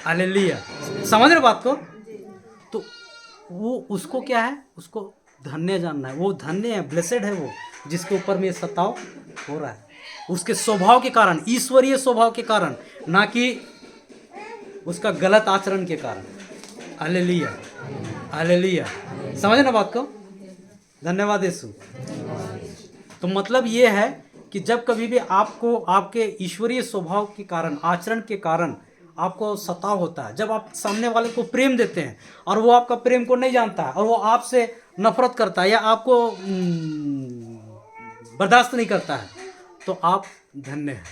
hallelujah. समझ रहे बात को? तो वो उसको क्या है? उसको धन्य जानना है। वो धन्य है, ब्लेसेड है वो जिसके ऊपर में सताव हो रहा है, उसके स्वभाव के कारण, ईश्वरीय स्वभाव के कारण, ना कि उसका गलत आचरण के कारण। Hallelujah, hallelujah. समझ ना बात को? धन्यवाद यीशु। तो मतलब ये है कि जब कभी भी आपको आपके ईश्वरीय स्वभाव के कारण, आचरण के कारण आपको सताव होता है, जब आप सामने वाले को प्रेम देते हैं और वो आपका प्रेम को नहीं जानता है और वो आपसे नफरत करता है या आपको बर्दाश्त नहीं करता है, तो आप धन्य हैं।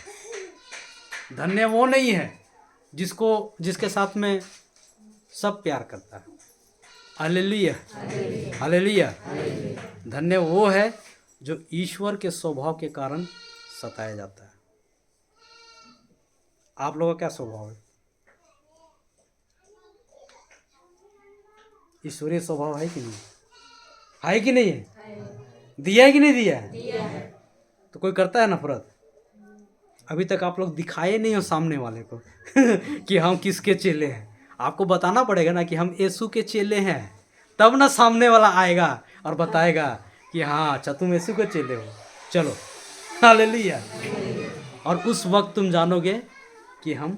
धन्य वो नहीं है जिसके साथ में सब प्यार करता है। Hallelujah, hallelujah. धन्य वो है जो ईश्वर के स्वभाव के कारण सताया जाता है। आप लोगों का क्या स्वभाव है? ईश्वरीय स्वभाव है कि नहीं? है कि नहीं है? दिया है कि नहीं दिया है? तो कोई करता है नफरत? अभी तक आप लोग दिखाए नहीं हो सामने वाले को कि हम किसके चेले हैं। आपको बताना पड़ेगा ना कि हम यीशु के चेले हैं, तब ना सामने वाला आएगा और बताएगा कि हाँ अच्छा तुम यीशु के चेले हो, चलो। हालेलुया। और उस वक्त तुम जानोगे कि हम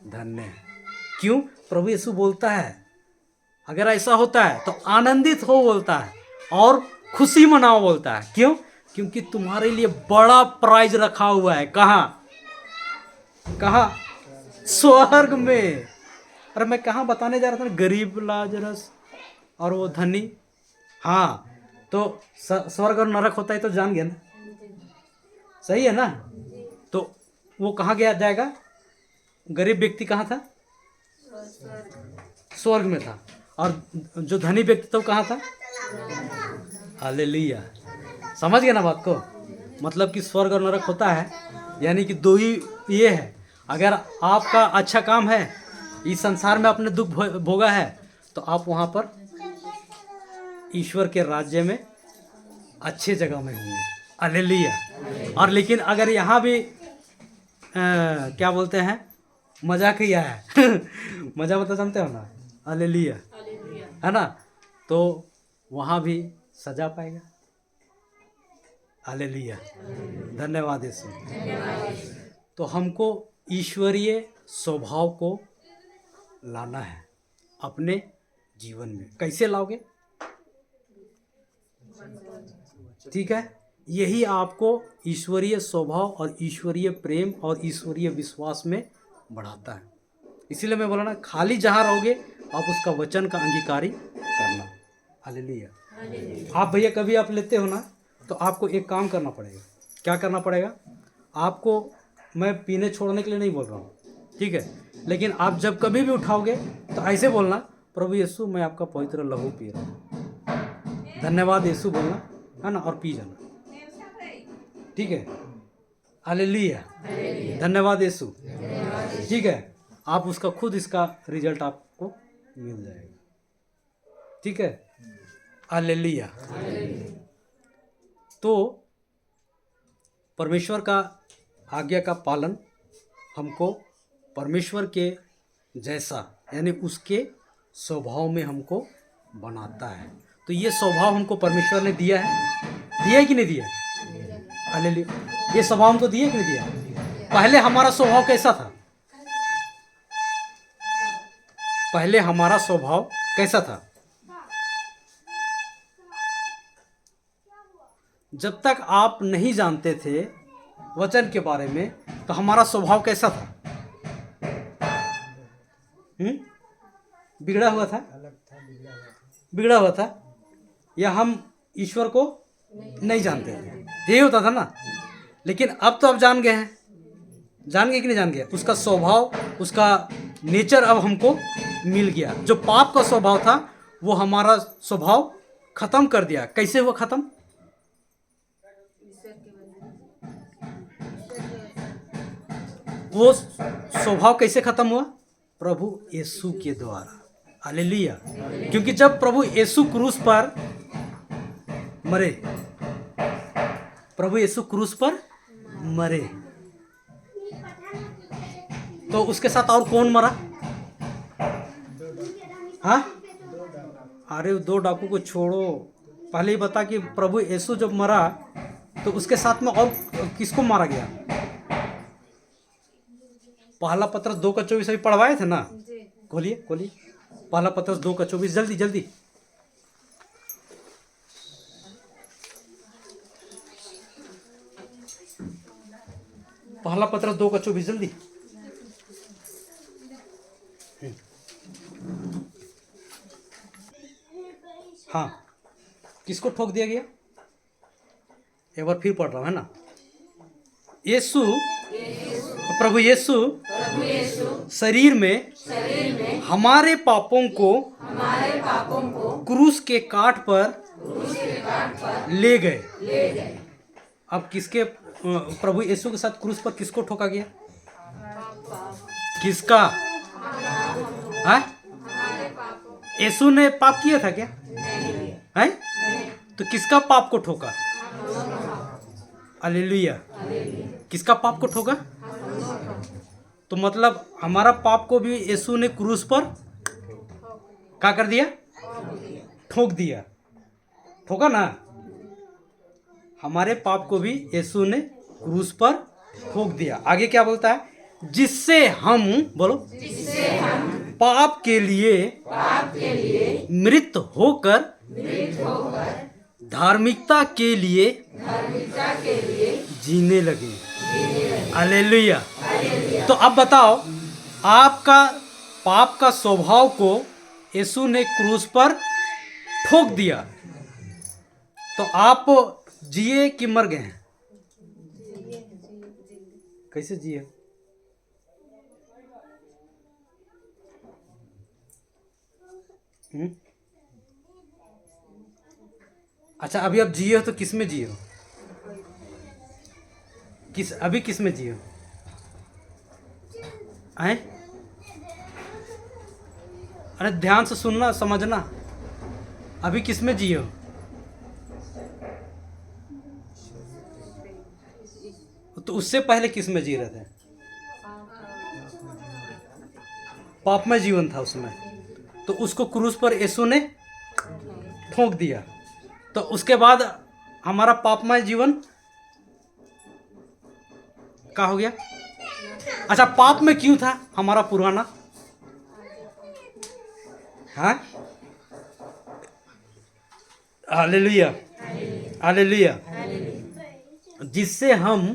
धन्य हैं। क्यों? प्रभु यीशु बोलता है, अगर ऐसा होता है तो आनंदित हो बोलता है और खुशी मनाओ बोलता है। क्यों? क्योंकि तुम्हारे लिए बड़ा प्राइज रखा हुआ है। कहाँ? कहाँ? स्वर्ग में। अरे मैं कहाँ बताने जा रहा था? गरीब, लाजरस और वो धनी। हाँ, तो स्वर्ग और नरक होता है तो जान गया ना, सही है ना? तो वो कहाँ गया जाएगा? गरीब व्यक्ति कहाँ था? स्वर्ग में था। और जो धनी व्यक्ति था वो कहाँ था? हालेलुया। समझ गया ना बात को? मतलब कि स्वर्ग और नरक होता है, यानी कि दो ही ये है। अगर आपका अच्छा काम है, इस संसार में आपने दुख भोगा है, तो आप वहाँ पर ईश्वर के राज्य में अच्छे जगह में होंगे। हालेलुया। और लेकिन अगर यहाँ भी क्या बोलते हैं, मजा किया है मजा मतलब जानते हो ना, हालेलुया, है ना, तो वहाँ भी सजा पाएगा। हालेलुया, धन्यवाद यीशु। तो हमको ईश्वरीय स्वभाव को लाना है अपने जीवन में। कैसे लाओगे? ठीक है, यही आपको ईश्वरीय स्वभाव और ईश्वरीय प्रेम और ईश्वरीय विश्वास में बढ़ाता है। इसीलिए मैं बोला ना, खाली जहाँ रहोगे आप उसका वचन का अंगीकारी करना। हालेलुया। आप भैया कभी आप लेते हो ना, तो आपको एक काम करना पड़ेगा। क्या करना पड़ेगा आपको? मैं पीने छोड़ने के लिए नहीं बोल रहा हूँ, ठीक है, लेकिन आप जब कभी भी उठाओगे तो ऐसे बोलना, प्रभु यीशु मैं आपका पवित्र लहू पी रहा हूँ, धन्यवाद यीशु बोलना, है ना, और पी जाना। ठीक है, हालेलुया, धन्यवाद यीशु। ठीक है, आप उसका खुद इसका रिजल्ट आपको मिल जाएगा। ठीक है, हालेलुया। तो परमेश्वर का आज्ञा का पालन हमको परमेश्वर के जैसा यानी उसके स्वभाव में हमको बनाता है। तो ये स्वभाव हमको परमेश्वर ने दिया है कि नहीं दिया? हालेलुया। ये स्वभाव हमको दिया कि नहीं दिया? पहले हमारा स्वभाव कैसा था? पहले हमारा स्वभाव कैसा था? जब तक आप नहीं जानते थे वचन के बारे में, तो हमारा स्वभाव कैसा था? बिगड़ा हुआ था, बिगड़ा हुआ था, या हम ईश्वर को नहीं जानते थे, यही होता था ना। लेकिन अब तो आप जान गए हैं, जान गए कि नहीं जान गए? उसका स्वभाव, उसका नेचर अब हमको मिल गया। जो पाप का स्वभाव था वो हमारा स्वभाव खत्म कर दिया। कैसे हुआ खत्म? वो स्वभाव कैसे खत्म हुआ? प्रभु यीशु के द्वारा। हालेलुया। क्योंकि जब प्रभु यीशु क्रूस पर मरे, प्रभु यीशु क्रूस पर मरे, तो उसके साथ और कौन मरा? हाँ, अरे 2 डाकू को छोड़ो, पहले ही बता कि प्रभु यीशु जब मरा तो उसके साथ में और किसको मारा गया? पहला पत्रस 2:24 अभी पढ़वाए थे ना, खोलिए खोलिए, पहला पत्रस 2:24, जल्दी जल्दी। पहला पत्रस 2:24 जल्दी। हाँ, किसको ठोक दिया गया? एक बार फिर पढ़ रहा हूं, है ना। यीशु, प्रभु यीशु शरीर में हमारे पापों को क्रूस के काट पर ले गए। अब किसके, प्रभु यीशु के साथ क्रूस पर किसको ठोका गया? किसका? है? यीशु ने पाप किया था क्या? है? तो किसका पाप को ठोका? हालेलुया। किसका पाप को ठोका? तो मतलब हमारा पाप को भी यीशु ने क्रूस पर क्या कर दिया? ठोक दिया। ठोका ना? हमारे पाप को भी यीशु ने क्रूस पर ठोक दिया। आगे क्या बोलता है? जिससे हम, बोलो, पाप के लिए मृत होकर धार्मिकता के लिए जीने लगे। हालेलुया। तो अब बताओ, आपका पाप का स्वभाव को यीशु ने क्रूस पर ठोक दिया, तो आप जिए कि मर गए हैं? कैसे जिए? अच्छा, अभी आप जिए हो तो किस में जिए हो? अभी किस में जिए हो? हैं? अरे ध्यान से सुनना, समझना, अभी किस में जिए हो? तो उससे पहले किस में जी रहे थे? पाप में जीवन था उसमें, तो उसको क्रूस पर यीशु ने ठोक दिया। तो उसके बाद हमारा पापमय जीवन क्या हो गया? अच्छा, पाप में क्यों था हमारा पुराना? हाँ, हालेलुया, हालेलुया। जिससे हम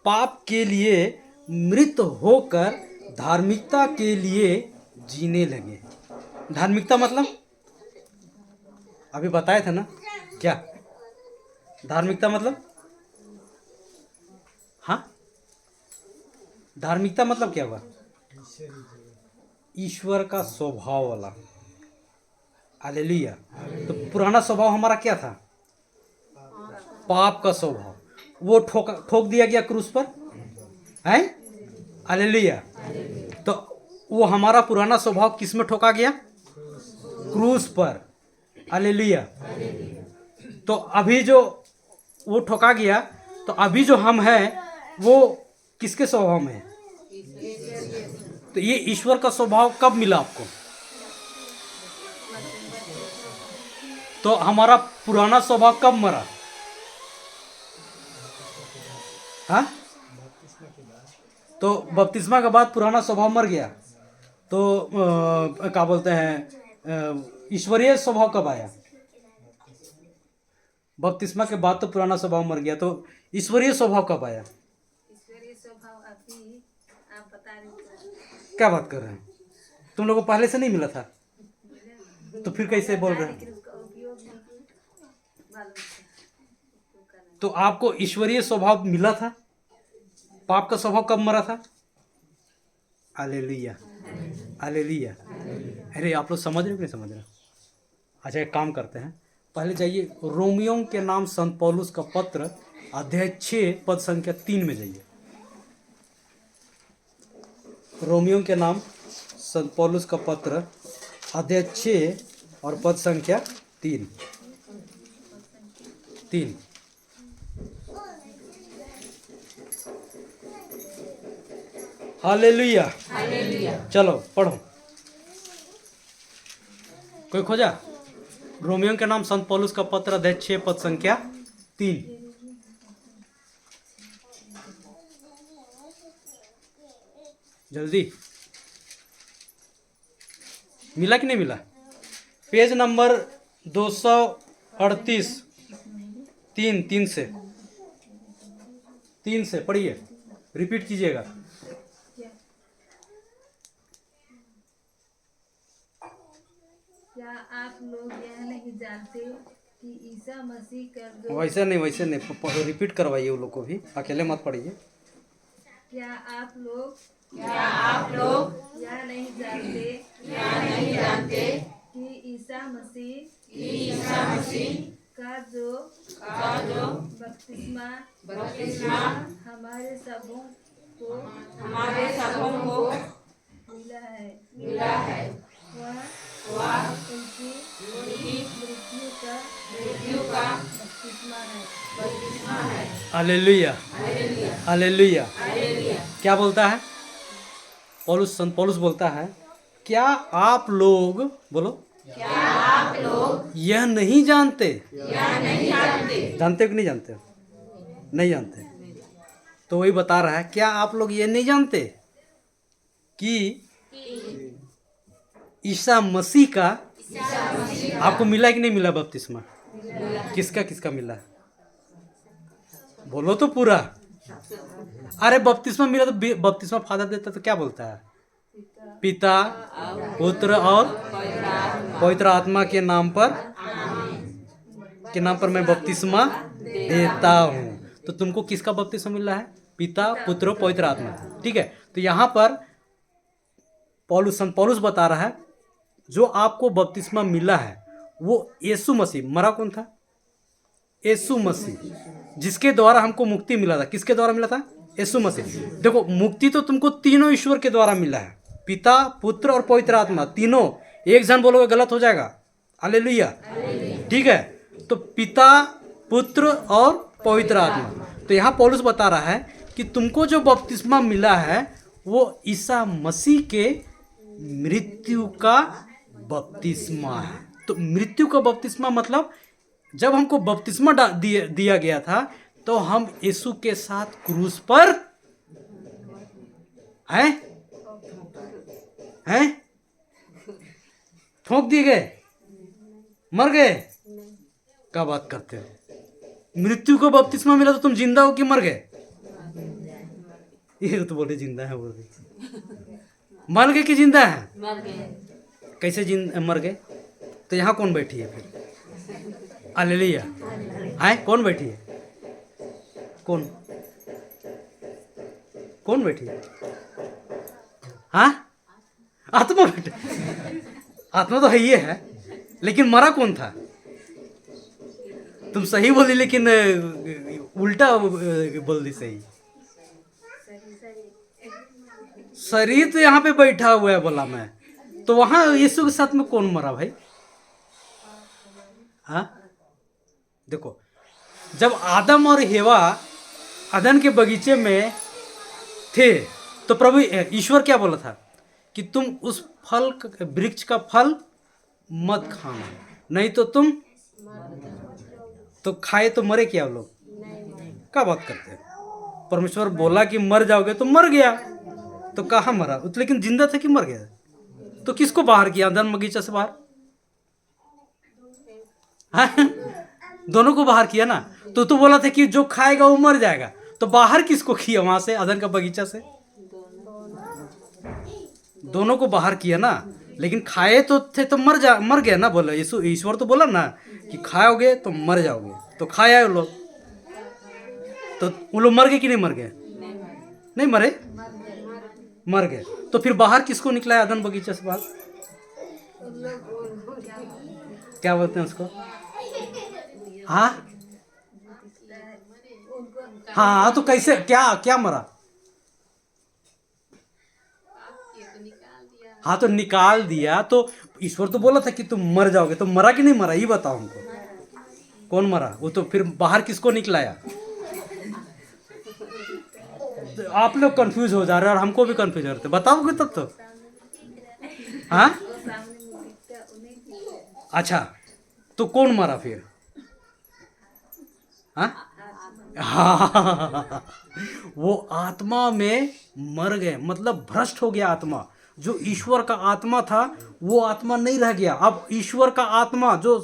पाप के लिए मृत होकर धार्मिकता के लिए जीने लगे। धार्मिकता मतलब अभी बताए थे ना क्या? धार्मिकता मतलब, हाँ, धार्मिकता मतलब क्या हुआ? ईश्वर का स्वभाव वाला। हालेलुया। तो पुराना स्वभाव हमारा क्या था? पाप का स्वभाव। वो ठोक दिया गया क्रूस पर, है? हालेलुया। तो वो हमारा पुराना स्वभाव किस में ठोका गया? क्रूस पर। हालेलुया। तो अभी जो वो ठोका गया, तो अभी जो हम हैं वो किसके स्वभाव में है? तो ये ईश्वर का स्वभाव कब मिला आपको? तो हमारा पुराना स्वभाव कब मरा? हाँ? तो बपतिस्मा के बाद पुराना स्वभाव मर गया। तो क्या बोलते हैं, ईश्वरीय स्वभाव कब आया? बपतिस्मा के बाद तो पुराना स्वभाव मर गया, तो ईश्वरीय स्वभाव कब आया? ईश्वरीय स्वभाव अभी आप बता रहे क्या बात कर रहे हैं? तुम लोगों को पहले से नहीं मिला था? तो फिर कैसे बोल रहे हैं? उसका उपयोग मालूम है। तो आपको ईश्वरीय स्वभाव मिला था? पाप का स्वभाव कब मरा था? Hallelujah, hallelujah. अरे आप लोग समझ रहे हो कि नहीं समझ रहे? अच्छा, एक काम करते हैं, पहले जाइए रोमियो के नाम संत पौलुस का पत्र अध्याय 6 पद संख्या 3 में जाइए। रोमियो के नाम संत पौलुस का पत्र अध्याय 6 और पद संख्या 3। हालेलुया, चलो पढ़ो। कोई खोजा? रोमियो के नाम संत पौलुस का पत्र अध्याय 6 पद संख्या 3। जल्दी, मिला कि नहीं मिला? पेज नंबर 238, 3 से पढ़िए, रिपीट कीजिएगा। क्या आप लोग यह नहीं जानते कि ईसा मसीह का जो वैसे नहीं, रिपीट करवाइए वो लोग को भी, अकेले मत पढ़िए। क्या आप लोग यह नहीं जानते कि ईसा मसीह का जो बपतिस्मा हमारे सबों को मिला है वह उनकी मृत्यु का बपतिस्मा है। Hallelujah, hallelujah. क्या बोलता है पौलुस? संत पौलुस बोलता है, क्या आप लोग, बोलो, यह नहीं जानते? जानते हो कि नहीं जानते? नहीं जानते। तो वही बता रहा है, क्या आप लोग ये नहीं जानते कि ईसा मसीह का आपको मिला कि नहीं मिला बपतिस्मा? किसका मिला? बोलो तो पूरा। अरे बपतिस्मा मिला तो बपतिस्मा फादर देता तो क्या बोलता है? पिता, पुत्र और पवित्र आत्मा के नाम पर मैं बपतिस्मा देता हूँ। तो तुमको किसका बपतिस्मा मिल रहा है? पिता, पुत्र और पवित्र आत्मा। ठीक है। तो यहाँ पर संत पौलुस बता रहा है, जो आपको बपतिस्मा मिला है वो यीशु मसीह, मरा कौन था? यीशु मसीह, जिसके द्वारा हमको मुक्ति मिला था। किसके द्वारा मिला था? यीशु मसीह। देखो, मुक्ति तो तुमको तीनों ईश्वर के द्वारा मिला है, पिता, पुत्र और पवित्र आत्मा, तीनों। एक जन बोलोगे गलत हो जाएगा। हालेलुया, ठीक है। तो पिता, पुत्र और पवित्र आत्मा। तो यहाँ पौलुस बता रहा है कि तुमको जो बपतिस्मा मिला है वो ईसा मसीह के मृत्यु का बपतिस्मा है। तो मृत्यु का बपतिस्मा मतलब जब हमको बपतिस्मा दिया गया था तो हम यीशु के साथ क्रूस पर हैं ठोक दिए गए, मर गए। क्या बात करते हो? मृत्यु को बपतिस्मा मिला तो तुम जिंदा हो कि मर गए? ये तो बोले जिंदा है, बोल मर गए कि जिंदा है? मर गए। कैसे मर गए? तो यहाँ कौन बैठी है फिर? हालेलुया है। कौन बैठी है? कौन कौन बैठी है? हाँ, आत्मा बैठी। आत्मा तो है ही है, लेकिन मरा कौन था? तुम सही बोली लेकिन उल्टा बोल दी। सही शरीर तो यहाँ पे बैठा हुआ है बोला मैं, तो वहां यीशु के साथ में कौन मरा भाई? हाँ देखो, जब आदम और हेवा अदन के बगीचे में थे तो प्रभु ईश्वर क्या बोला था कि तुम उस फल वृक्ष का फल मत खाना, नहीं तो तुम तो खाए तो मरे क्या लोग? क्या बात करते हैं? परमेश्वर बोला कि मर जाओगे तो मर गया, तो कहाँ मरा? तो लेकिन जिंदा था कि मर गया? तो किसको बाहर किया अदन बगीचा से बाहर? हाँ? दोनों को बाहर किया ना। तो बोला था कि जो खाएगा वो मर जाएगा, तो बाहर किसको किया वहां से, अदन का बगीचा से? दोनों को बाहर किया ना। लेकिन खाए तो थे तो मर गया ना। बोला यीशु, ईश्वर तो बोला ना कि खाओगे तो मर जाओगे, तो खाया वो लोग, तो वो लोग मर गए कि नहीं मर गए? नहीं मरे, मर गए। तो फिर बाहर किसको निकला है अदन बगीचा से बाहर? क्या बोलते हैं उसको? हाँ हाँ, तो कैसे क्या क्या मरा? हाँ तो निकाल दिया। तो ईश्वर तो बोला था कि तुम मर जाओगे, तो मरा कि नहीं मरा ये बताओ हमको। कौन मरा? वो तो फिर बाहर किसको निकलाया? तो आप लोग कंफ्यूज हो जा रहे हैं और हमको भी कंफ्यूज हो रहे थे। बताओगे तब तो। हाँ अच्छा, तो कौन मरा फिर? हाँ वो आत्मा में मर गए, मतलब भ्रष्ट हो गया आत्मा। जो ईश्वर का आत्मा था वो आत्मा नहीं रह गया। अब ईश्वर का आत्मा जो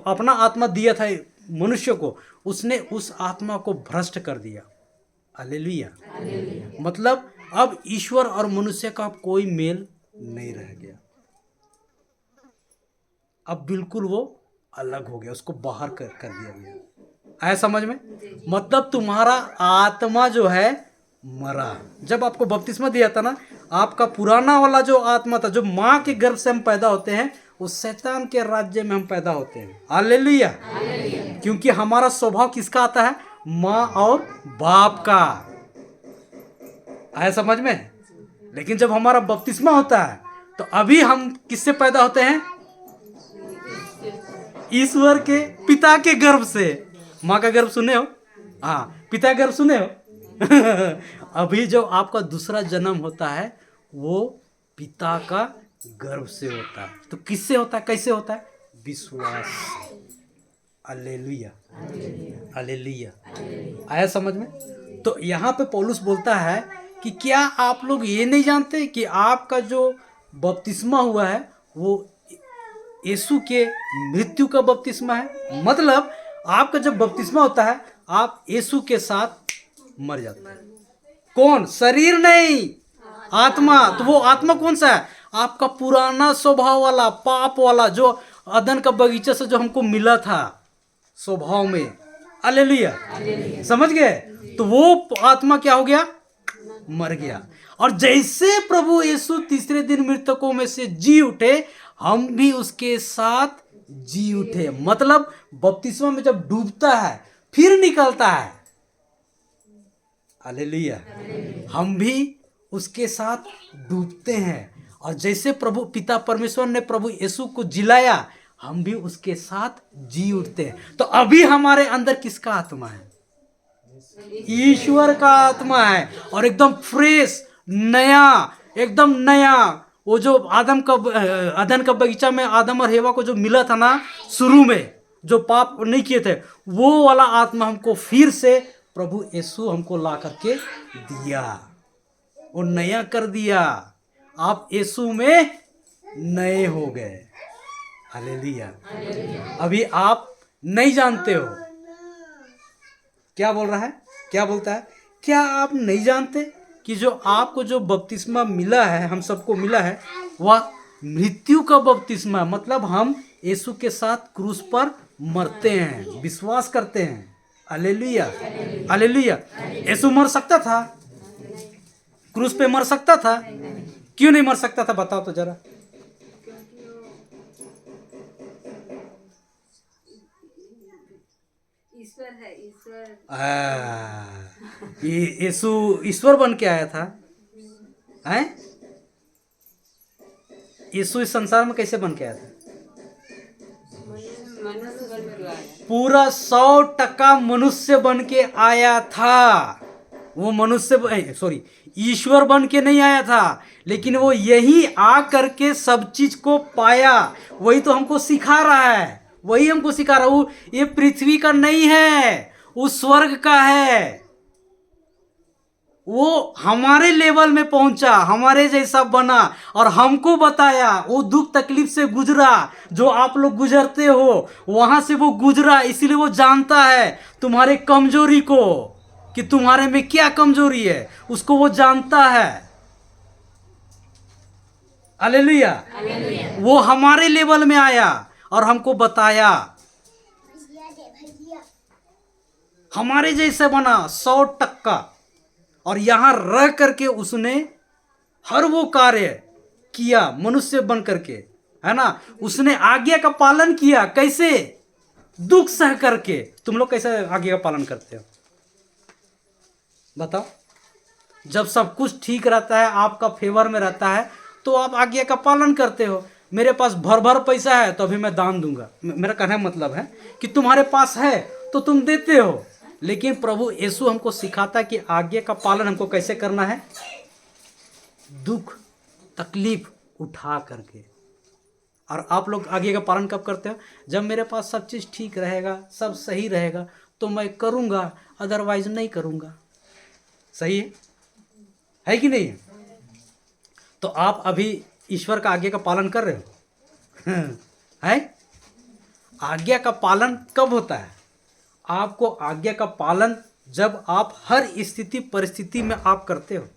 अपना आत्मा दिया था मनुष्य को, उसने उस आत्मा को भ्रष्ट कर दिया। हालेलुया। मतलब अब ईश्वर और मनुष्य का कोई मेल नहीं रह गया। अब बिल्कुल वो अलग हो गया, उसको बाहर कर दिया गया। आया समझ में? मतलब तुम्हारा आत्मा जो है मरा। जब आपको बपतिस्मा दिया था ना, आपका पुराना वाला जो आत्मा था, जो माँ के गर्भ से हम पैदा होते हैं, उस शैतान के राज्य में हम पैदा होते हैं। हालेलुया। क्योंकि हमारा स्वभाव किसका आता है? माँ और बाप का। आया समझ में? लेकिन जब हमारा बपतिस्मा होता है तो अभी हम किससे पैदा होते हैं? ईश्वर के पिता के गर्भ से। माँ का गर्भ सुने हो? हाँ, पिता का गर्भ सुने हो? अभी जो आपका दूसरा जन्म होता है वो पिता का गर्भ से होता है। तो किससे होता है, कैसे होता है? विश्वास। Hallelujah, hallelujah. आया समझ में? तो यहाँ पे पौलुस बोलता है कि क्या आप लोग ये नहीं जानते कि आपका जो बपतिस्मा हुआ है वो यीशु के मृत्यु का बपतिस्मा है? मतलब आपका जब बपतिस्मा होता है आप यीशु के साथ मर जाते हैं। कौन? शरीर नहीं, आत्मा। तो वो आत्मा कौन सा है? आपका पुराना स्वभाव वाला, पाप वाला, जो अदन का बगीचा से जो हमको मिला था स्वभाव में। हालेलुया, समझ गए? तो वो आत्मा क्या हो गया? मर गया। और जैसे प्रभु यीशु तीसरे दिन मृतकों में से जी उठे, हम भी उसके साथ जी उठे। मतलब बपतिस्मा में जब डूबता है फिर निकलता है। हालेलुया। हम भी उसके साथ डूबते हैं। और जैसे प्रभु पिता परमेश्वर ने प्रभु यीशु को जिलाया, हम भी उसके साथ जी उठते हैं। तो अभी हमारे अंदर किसका आत्मा है? ईश्वर का आत्मा है, और एकदम फ्रेश, नया, एकदम नया। वो जो अदन का बगीचा में आदम और हेवा को जो मिला था ना शुरू में, जो पाप नहीं किए थे, वो वाला आत्मा हमको फिर से प्रभु यीशु हमको ला करके दिया, वो नया कर दिया। आप यीशु में नए हो गए। हालेलुया। अभी आप नहीं जानते हो। क्या बोल रहा है, क्या बोलता है? क्या आप नहीं जानते कि जो आपको जो बपतिस्मा मिला है, हम सबको मिला है, वह मृत्यु का बपतिस्मा, मतलब हम यीशु के साथ क्रूस पर मरते हैं, विश्वास करते हैं। Hallelujah, hallelujah. यीशु मर सकता था, क्रूस पे मर सकता था, क्यों नहीं मर सकता था? बताओ तो जरा। ईश्वर है, ईश्वर। यीशु ईश्वर बन के आया था, हैं? यीशु इस संसार में कैसे बन के आया था? पूरा 100% मनुष्य बन के आया था। वो मनुष्य, सॉरी, ईश्वर बन के नहीं आया था, लेकिन वो यही आ करके सब चीज को पाया। वही तो हमको सिखा रहा है, वही हमको सिखा रहा है। वो ये पृथ्वी का नहीं है, वो स्वर्ग का है। वो हमारे लेवल में पहुंचा, हमारे जैसा बना, और हमको बताया। वो दुख तकलीफ से गुजरा जो आप लोग गुजरते हो, वहां से वो गुजरा। इसीलिए वो जानता है तुम्हारे कमजोरी को, कि तुम्हारे में क्या कमजोरी है, उसको वो जानता है। हालेलुया। वो हमारे लेवल में आया और हमको बताया, हमारे जैसे बना 100%। और यहां रह करके उसने हर वो कार्य किया, मनुष्य बन करके, है ना। उसने आज्ञा का पालन किया। कैसे? दुख सह करके। तुम लोग कैसे आज्ञा का पालन करते हो? बताओ। जब सब कुछ ठीक रहता है, आपका फेवर में रहता है, तो आप आज्ञा का पालन करते हो। मेरे पास भर भर पैसा है तो अभी मैं दान दूंगा। मेरा कहने का मतलब है कि तुम्हारे पास है तो तुम देते हो, लेकिन प्रभु यीशु हमको सिखाता है कि आज्ञा का पालन हमको कैसे करना है। दुख तकलीफ उठा करके। और आप लोग आज्ञा का पालन कब करते हो? जब मेरे पास सब चीज़ ठीक रहेगा, सब सही रहेगा, तो मैं करूँगा, अदरवाइज नहीं करूँगा। सही है कि नहीं? तो आप अभी ईश्वर का आज्ञा का पालन कर रहे हो? है? आज्ञा का पालन कब होता है? आपको आज्ञा का पालन जब आप हर स्थिति परिस्थिति में आप करते हो।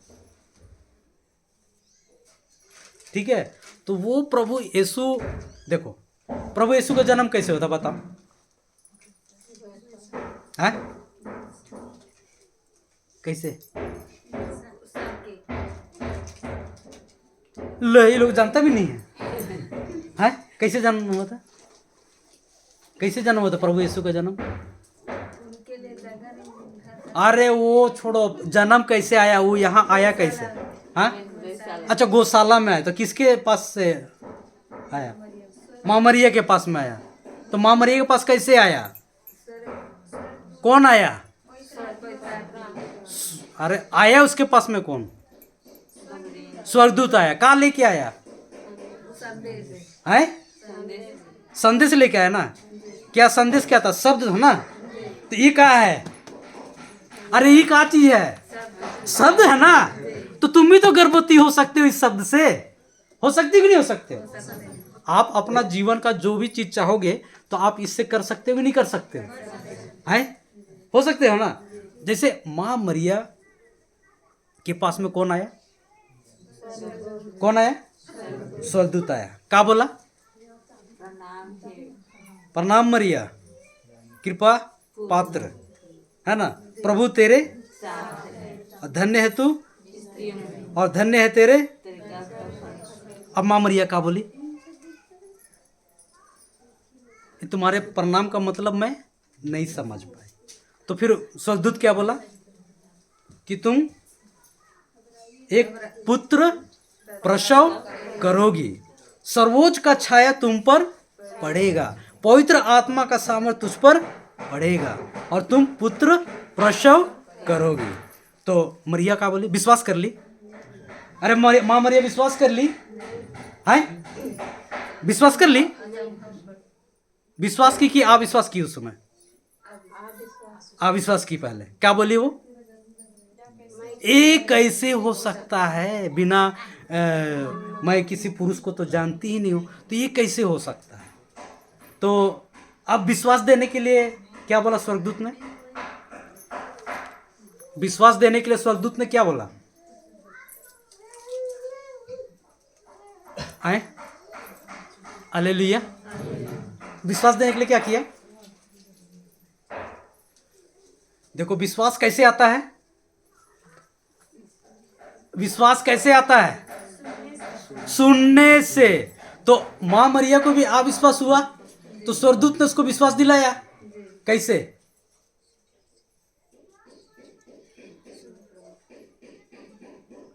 ठीक है? तो वो प्रभु यीशु, देखो प्रभु यीशु का जन्म कैसे होता बताओ? है? कैसे? ये लोग जानता भी नहीं है। कैसे जन्म हुआ था? कैसे जन्म हुआ था प्रभु यीशु का जन्म? अरे वो छोड़ो, जन्म कैसे आया, वो यहाँ आया कैसे? हाँ, अच्छा, गौशाला में आया। तो किसके पास से आया? माँ मरिया के पास में आया। तो माँ मरिया के पास कैसे आया? कौन आया? अरे आया उसके पास में कौन? स्वर्गदूत आया। कहाँ लेके आया? है? संदेश लेके आया ना। क्या संदेश क्या था? शब्द था ना। तो ये क्या है? अरे ये क्या चीज है? शब्द है ना। तो तुम भी तो गर्भवती हो सकते हो इस शब्द से। हो सकती कि नहीं हो सकते? आप अपना जीवन का जो भी चीज चाहोगे तो आप इससे कर सकते हो कि नहीं कर सकते? है? हो सकते हो ना। जैसे माँ मरिया के पास में कौन आया? कौन आया? स्वर्गदूत आया। क्या बोला? प्रणाम मरिया, कृपा पात्र, है ना, प्रभु तेरे धन्य है तू और धन्य है तेरे। अब माँ मरिया क्या बोली? तुम्हारे प्रणाम का मतलब मैं नहीं समझ पाई। तो फिर स्वर्गदूत क्या बोला? कि तुम एक पुत्र प्रसव करोगी, सर्वोच्च का छाया तुम पर पड़ेगा, पवित्र आत्मा का सामर्थ तुझ पर पड़ेगा, और तुम पुत्र प्रसव करोगी। तो मरिया क्या बोली? विश्वास कर ली। अरे माँ मरिया विश्वास कर ली है, विश्वास कर ली। विश्वास की कि अविश्वास की? उस समय अविश्वास की। पहले क्या बोली वो? ये कैसे हो सकता है, बिना मैं किसी पुरुष को तो जानती ही नहीं हूं, तो ये कैसे हो सकता है? तो अब विश्वास देने के लिए क्या बोला स्वर्गदूत ने? विश्वास देने के लिए स्वर्गदूत ने क्या बोला? आए हालेलुया। विश्वास देने के लिए क्या किया? देखो विश्वास कैसे आता है, विश्वास कैसे आता है? सुनने से। तो मां मरिया को भी अविश्वास हुआ, तो स्वर्गदूत ने उसको विश्वास दिलाया। कैसे?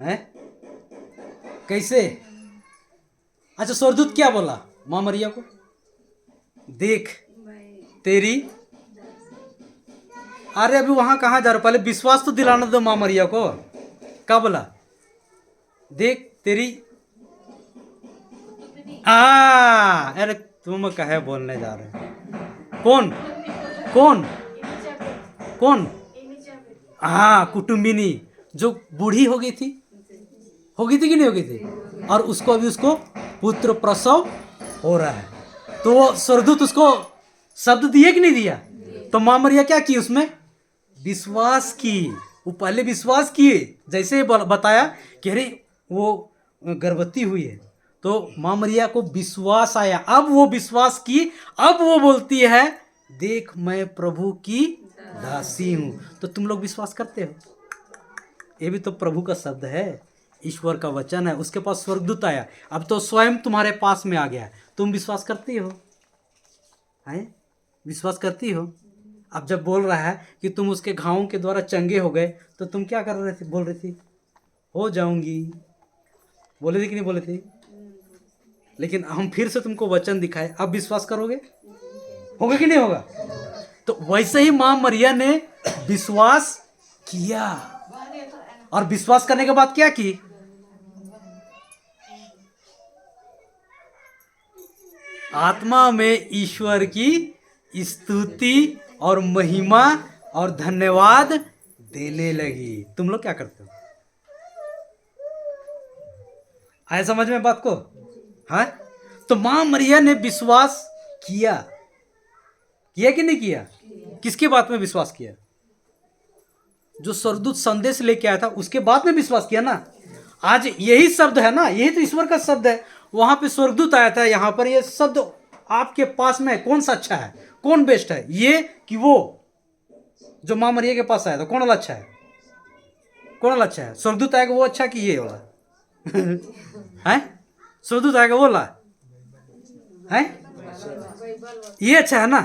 हैं? कैसे? अच्छा, स्वर्गदूत क्या बोला मां मरिया को? देख तेरी, अरे अभी वहां कहां जा रहे हो, पहले विश्वास तो दिलाना दो मां मरिया को। क्या बोला? देख तेरी, अरे तुम कहे बोलने जा रहे हो? कौन कौन कौन? हाँ, कुटुंबिनी, जो बूढ़ी हो गई थी कि नहीं हो गई थी, और उसको अभी उसको पुत्र प्रसव हो रहा है। तो वो स्वर्गदूत उसको शब्द दिए कि नहीं दिया? तो मां मरिया क्या की? उसमें विश्वास की। वो पहले विश्वास किए, जैसे ही बताया कि अरे वो गर्भवती हुई है, तो मां मरिया को विश्वास आया। अब वो विश्वास की, अब वो बोलती है देख मैं प्रभु की दासी हूं। तो तुम लोग विश्वास करते हो? ये भी तो प्रभु का शब्द है, ईश्वर का वचन है। उसके पास स्वर्गदूत आया, अब तो स्वयं तुम्हारे पास में आ गया। तुम विश्वास करती हो? हैं? विश्वास करती हो? अब जब बोल रहा है कि तुम उसके घावों के द्वारा चंगे हो गए, तो तुम क्या कर रहे थे? बोल रही थी हो जाऊंगी, बोले थी कि नहीं बोले थे? लेकिन हम फिर से तुमको वचन दिखाए, अब विश्वास करोगे? होगा कि नहीं होगा? तो वैसे ही मां मरिया ने विश्वास किया, और विश्वास करने के बाद क्या की? आत्मा में ईश्वर की स्तुति और महिमा और धन्यवाद देने लगी। तुम लोग क्या करते हो? आया समझ में बात को? हाँ, तो मां मरिया ने विश्वास किया कि नहीं किया? किसके बात में विश्वास किया? जो स्वर्गदूत संदेश लेके आया था उसके बाद में विश्वास किया ना। आज यही शब्द है ना, यही तो ईश्वर का शब्द है। वहां पे स्वर्गदूत आया था, यहां पर ये शब्द आपके पास में कौन सा अच्छा है, कौन बेस्ट है? ये कि वो जो मां मरिया के पास आया था, कौन वाला अच्छा है? कौन वाला अच्छा है? स्वर्गदूत आएगा वो अच्छा कि ये वाला? है स्वर्गदूत आएगा वो वाला है? ये अच्छा है ना।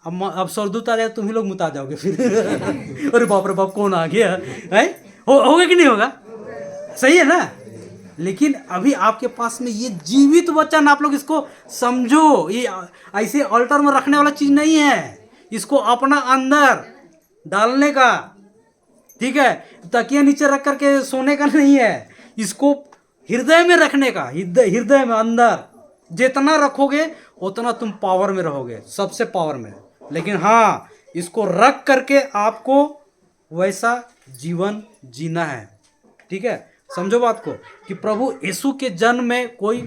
अब स्वर्गदूत आ जाए तुम ही लोग मुता जाओगे फिर। अरे बाप रे बाप, कौन आ गया है? होगा कि नहीं होगा? सही है ना। लेकिन अभी आपके पास में ये जीवित वचन, आप लोग इसको समझो। ये ऐसे ऑल्टर में रखने वाला चीज नहीं है, इसको अपना अंदर डालने का, ठीक है? तकिया नीचे रख करके सोने का नहीं है, इसको हृदय में रखने का। हृदय में अंदर जितना रखोगे उतना तुम पावर में रहोगे, सबसे पावर में। लेकिन हाँ, इसको रख करके आपको वैसा जीवन जीना है, ठीक है? समझो बात को कि प्रभु यीशु के जन्म में कोई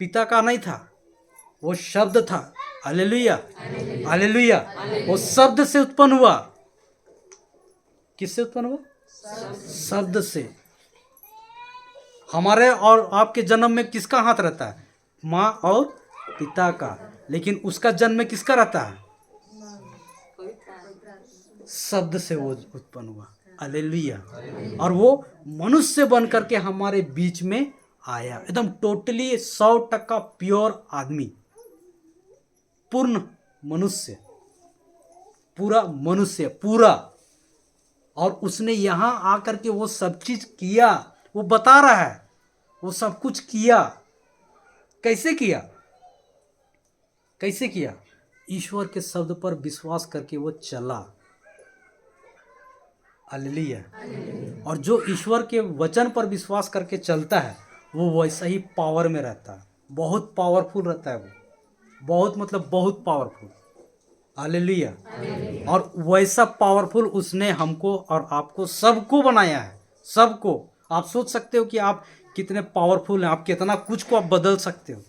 पिता का नहीं था, वो शब्द था। Hallelujah hallelujah. वो शब्द से उत्पन्न हुआ। किससे उत्पन्न हुआ? शब्द से। हमारे और आपके जन्म में किसका हाथ रहता है? माँ और पिता का। लेकिन उसका जन्म में किसका रहता है? शब्द से वो उत्पन्न हुआ। हालेलुया। और वो मनुष्य बन करके हमारे बीच में आया, एकदम टोटली 100% प्योर आदमी, पूर्ण मनुष्य, पूरा मनुष्य पूरा। और उसने यहां आकर के वो सब चीज किया। वो बता रहा है वो सब कुछ किया। कैसे किया? कैसे किया? ईश्वर के शब्द पर विश्वास करके वो चला। हालेलुया। और जो ईश्वर के वचन पर विश्वास करके चलता है वो वैसा ही पावर में रहता है, बहुत पावरफुल रहता है वो, बहुत मतलब बहुत पावरफुल। हालेलुया। और वैसा पावरफुल उसने हमको और आपको सबको बनाया है, सबको। आप सोच सकते हो कि आप कितने पावरफुल हैं, आप कितना कुछ को आप बदल सकते हो,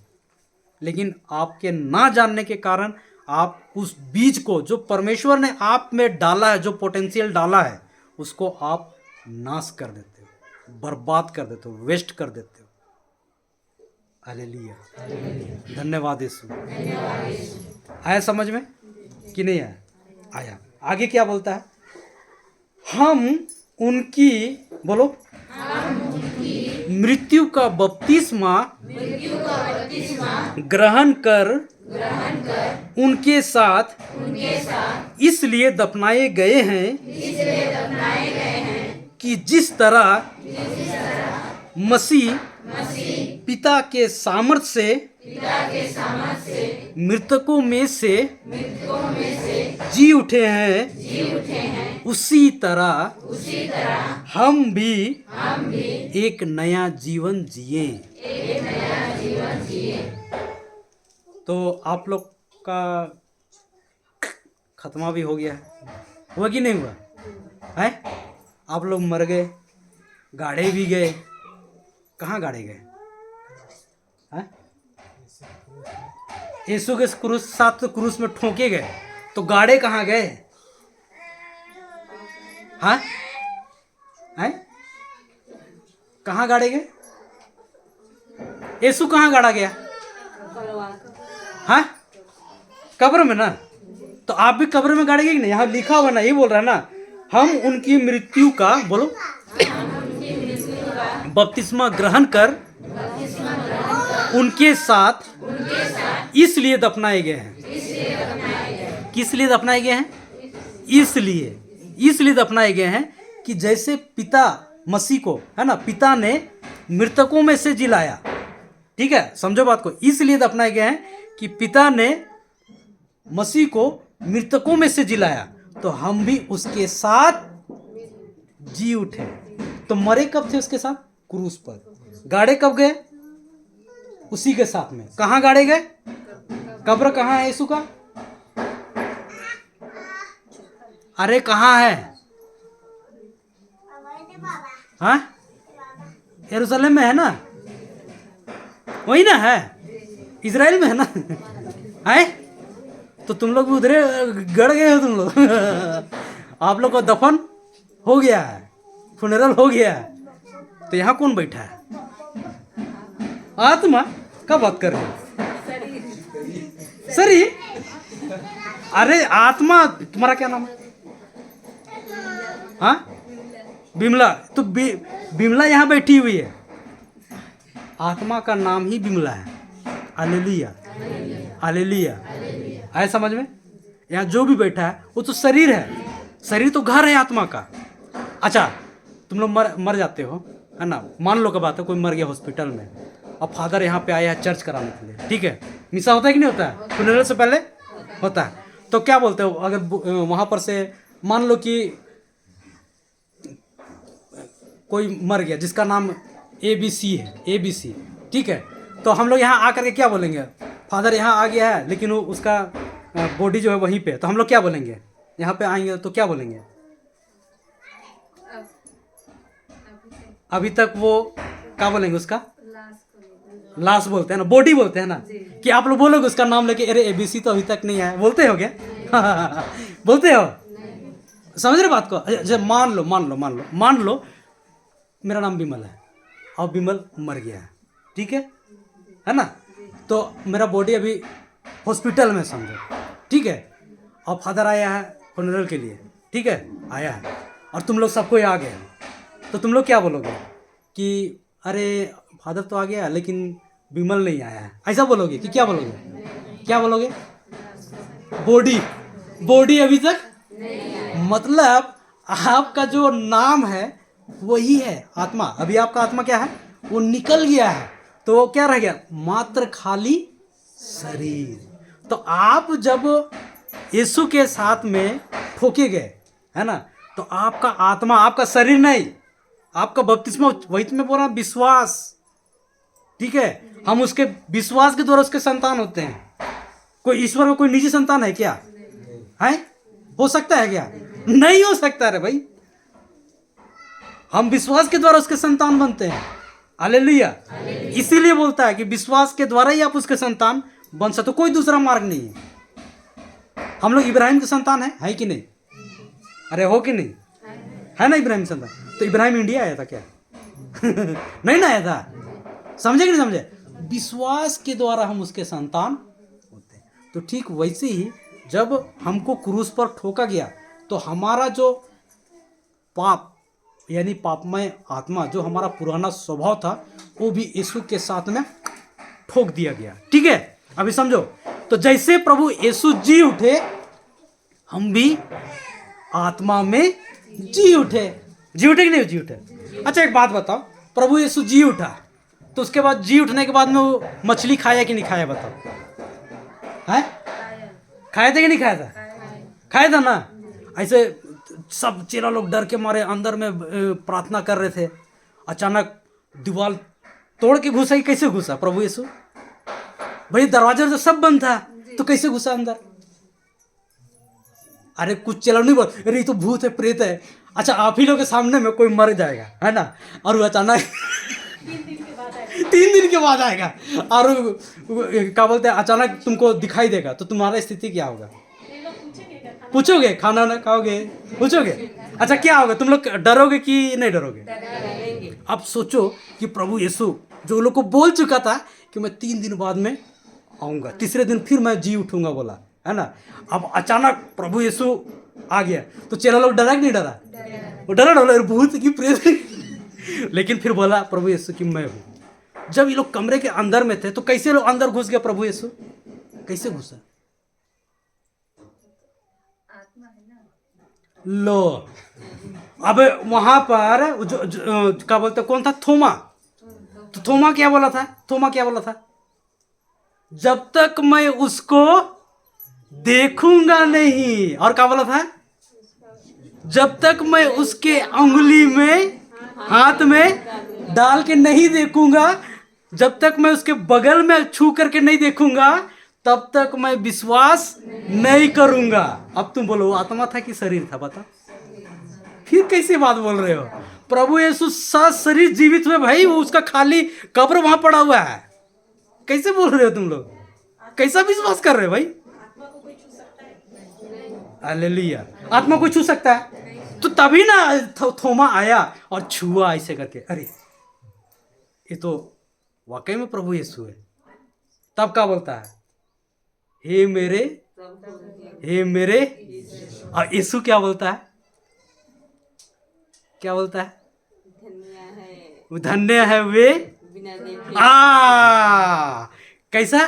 लेकिन आपके ना जानने के कारण आप उस बीज को जो परमेश्वर ने आप में डाला है, जो पोटेंशियल डाला है, उसको आप नाश कर देते हो, बर्बाद कर देते हो, वेस्ट कर देते हो। हालेलुया। धन्यवाद यीशु। आया समझ में कि नहीं आया? आया। आगे क्या बोलता है? हम उनकी, बोलो, मृत्यु का बपतिस्मा ग्रहण कर उनके साथ इसलिए दफनाए गए हैं कि जिस तरह मसीह पिता के सामर्थ से मृतकों में से जी उठे हैं, उसी तरह हम भी एक नया जीवन जिए। तो आप लोग का खत्मा भी हो गया है, हुआ कि नहीं हुआ है? आप लोग मर गए, गाड़े भी गए। कहाँ गाड़े गए हैं? यीशु के क्रूस, साथ क्रूस में ठोके गए, तो गाड़े कहाँ गए? हाँ हैं? कहाँ गाड़े गए? यीशु कहाँ गाड़ा गया? हाँ, कब्र में ना। तो आप भी कब्र में गाड़ेंगे कि नहीं? यहाँ लिखा हुआ ना, ये बोल रहा है ना, हम उनकी मृत्यु का, बोलो, बपतिस्मा ग्रहण कर उनके साथ इसलिए दफनाए गए हैं। किस लिए दफनाए गए हैं? इसलिए दफनाए गए हैं कि जैसे पिता मसीह को, है ना, पिता ने मृतकों में से जिलाया। ठीक है, समझो बात को। इसलिए दफनाए गए हैं कि पिता ने मसीह को मृतकों में से जिलाया, तो हम भी उसके साथ जी उठे। तो मरे कब थे उसके साथ? क्रूस पर। गाड़े कब गए? उसी के साथ में। कहाँ गाड़े गए? कब्र कहाँ है यीशु का? अरे कहाँ है? हाँ, यरूशलेम में है ना, वही ना है, इजराइल में है ना। है तो तुम लोग उधर गड़ गए हो तुम लोग। आप लोग को दफन हो गया है, फुनरल हो गया है, तो यहाँ कौन बैठा है? आत्मा का बात कर रहे हो? शरीर? अरे आत्मा, तुम्हारा क्या नाम है? हाँ, बिमला। तो बिमला यहाँ बैठी हुई है, आत्मा का नाम ही बिमला है। Hallelujah, hallelujah. आया समझ में? यहाँ जो भी बैठा है वो तो शरीर है, शरीर तो घर है आत्मा का। अच्छा, तुम लोग मर जाते हो, है ना, मान लो का बात है, कोई मर गया हॉस्पिटल में, अब फादर यहाँ पे आया है चर्च कराने के लिए, ठीक है, मिसा होता है कि नहीं होता है? फ्यूनरल से पहले होता है। तो क्या बोलते हो, अगर वहाँ पर से मान लो कि कोई मर गया जिसका नाम ABC है, ABC, ठीक है, तो हम लोग यहाँ आकर के क्या बोलेंगे? फादर यहाँ आ गया है, लेकिन वो उसका बॉडी जो है वहीं पे, तो हम लोग क्या बोलेंगे? यहाँ पे आएंगे तो क्या बोलेंगे? अभी तक वो क्या बोलेंगे? उसका लाश बोलते हैं ना, बॉडी बोलते हैं ना, कि आप लोग बोलोगे उसका नाम लेके, अरे ABC तो अभी तक नहीं आया, बोलते हो क्या? बोलते हो? समझ रहे बात को? मान लो मेरा नाम विमल है और विमल मर गया है, ठीक है ना, तो मेरा बॉडी अभी हॉस्पिटल में समझो, ठीक है, और फादर आया है फ्यूनरल के लिए, ठीक है, आया है, और तुम लोग सबको आ गए, तो तुम लोग क्या बोलोगे? कि अरे फादर तो आ गया लेकिन विमल नहीं आया है, ऐसा बोलोगे कि क्या बोलोगे? क्या बोलोगे? बॉडी अभी तक मतलब आपका जो नाम है वही है आत्मा। अभी आपका आत्मा क्या है? वो निकल गया है, तो क्या रह गया? मात्र खाली शरीर। तो आप जब यीशु के साथ में ठोके गए, है ना, तो आपका आत्मा, आपका शरीर नहीं, आपका बपतिस्मा, वही तो मैं बोल रहा हूं, विश्वास। ठीक है, हम उसके विश्वास के द्वारा उसके संतान होते हैं। कोई ईश्वर में कोई निजी संतान है क्या? है? हो सकता है क्या? नहीं हो सकता रे भाई। हम विश्वास के द्वारा उसके संतान बनते हैं। हालेलुया। इसीलिए बोलता है कि विश्वास के द्वारा ही आप उसके संतान बन सकते हो, कोई दूसरा मार्ग नहीं है। हम लोग इब्राहिम के संतान है कि नहीं? अरे हो कि नहीं? है ना इब्राहिम संतान? तो इब्राहिम इंडिया आया था क्या? नहीं ना आया था। समझे कि नहीं समझे? विश्वास के द्वारा हम उसके संतान होते हैं। तो ठीक वैसे ही जब हमको क्रूस पर ठोका गया तो हमारा जो पाप यानी पापमय आत्मा, जो हमारा पुराना स्वभाव था, वो भी यीशु के साथ में ठोक दिया गया। ठीक है, अभी समझो। तो जैसे प्रभु यीशु जी उठे, हम भी आत्मा में जी उठे। जी उठे कि नहीं जी उठे? अच्छा एक बात बताओ, प्रभु यीशु जी उठा तो उसके बाद जी उठने के बाद में वो मछली खाया कि नहीं खाया? बताओ। है? खाया था कि नहीं खाया था? खाया था ना। ऐसे सब चेला लोग डर के मारे अंदर में प्रार्थना कर रहे थे। अचानक दीवार तोड़ के घुसा ही। कैसे घुसा प्रभु यीशु? भाई दरवाजा तो सब बंद था, तो कैसे घुसा अंदर? अरे कुछ चेला नहीं बोल, अरे ये तो भूत है, प्रेत है। अच्छा आप ही लोग के सामने में कोई मर जाएगा, है ना, और वो अचानक 3 दिन के बाद आएगा और क्या बोलते हैं, अचानक तुमको दिखाई देगा, तो तुम्हारा स्थिति क्या होगा? पूछोगे? खाना ना खाओगे? पूछोगे? अच्छा क्या होगा? तुम लोग डरोगे कि नहीं डरोगे? अब सोचो कि प्रभु यीशु जो लोग को बोल चुका था कि मैं 3 दिन बाद में आऊंगा, तीसरे दिन फिर मैं जी उठूंगा बोला, है ना। अब अचानक प्रभु यीशु आ गया तो चेला लोग डरा कि नहीं डरा? वो डरा, भूत की प्रेत। लेकिन फिर बोला प्रभु यीशु कि मैं हूं। जब ये लोग कमरे के अंदर में थे तो कैसे लोग अंदर घुस गया प्रभु यीशु? कैसे घुसा? लो अब वहां पर क्या बोलते, कौन था? थोमा। तो थोमा क्या बोला था? थोमा क्या बोला था? जब तक मैं उसको देखूंगा नहीं। और क्या बोला था? जब तक मैं उसके अंगुली में, हाथ में डाल के नहीं देखूंगा, जब तक मैं उसके बगल में छू करके नहीं देखूंगा, तब तक मैं विश्वास नहीं करूंगा। अब तुम बोलो आत्मा था कि शरीर था? बता। फिर कैसे बात बोल रहे हो? प्रभु यीशु साथ शरीर जीवित हुए भाई, वो उसका खाली कब्र वहां पड़ा हुआ है। कैसे बोल रहे हो तुम लोग? कैसा विश्वास कर रहे हो भाई? हालेलुया। आत्मा को छू सकता है? तो तभी ना थोमा आया और छुआ ऐसे करके, अरे ये तो वाकई में प्रभु यीशु है। तब क्या बोलता है? हे मेरे, हे मेरे। और यीशु क्या बोलता है? क्या बोलता है? धन्य है वे कैसा?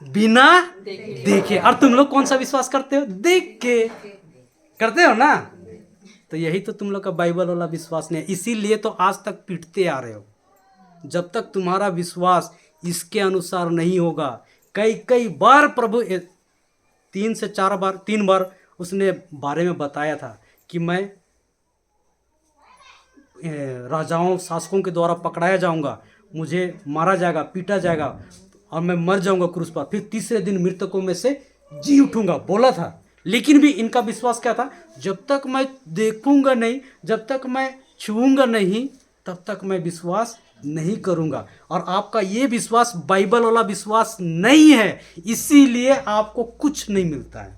बिना देखे। और तुम लोग कौन सा विश्वास करते हो? देख के करते हो ना। तो यही तो तुम लोग का बाइबल वाला विश्वास नहीं है, इसीलिए तो आज तक पीटते आ रहे हो। जब तक तुम्हारा विश्वास इसके अनुसार नहीं होगा। कई बार प्रभु 3 से 4 बार, 3 बार उसने बारे में बताया था कि मैं राजाओं शासकों के द्वारा पकड़ाया जाऊंगा, मुझे मारा जाएगा, पीटा जाएगा और मैं मर जाऊंगा क्रूस पर, फिर तीसरे दिन मृतकों में से जी उठूंगा बोला था। लेकिन भी इनका विश्वास क्या था? जब तक मैं देखूंगा नहीं, जब तक मैं छूऊंगा नहीं, तब तक मैं विश्वास नहीं करूंगा। और आपका ये विश्वास बाइबल वाला विश्वास नहीं है, इसीलिए आपको कुछ नहीं मिलता है।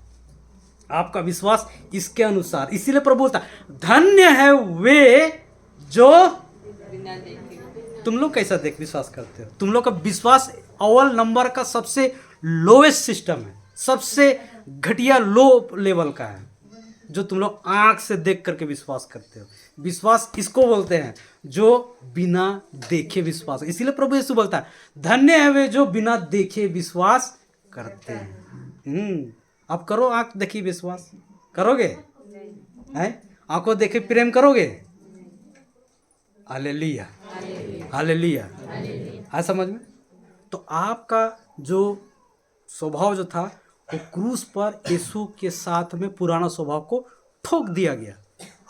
आपका विश्वास इसके अनुसार, इसीलिए प्रभु बोलता धन्य है वे जो बिना देखे। तुम लोग कैसा विश्वास करते हो? तुम लोग का विश्वास अव्वल नंबर का सबसे लोएस्ट सिस्टम है, सबसे घटिया लो लेवल का है, जो तुम लोग आंख से देख करके विश्वास करते हो। विश्वास इसको बोलते हैं जो बिना देखे विश्वास। इसीलिए प्रभु यीशु बोलता है धन्य है वे जो बिना देखे विश्वास करते हैं। अब करो, आंख देखी विश्वास करोगे? हैं? आंखों देखे प्रेम करोगे? Hallelujah, hallelujah. है समझ में? तो आपका जो स्वभाव जो था वो क्रूस पर यीशु के साथ में पुराना स्वभाव को ठोक दिया गया।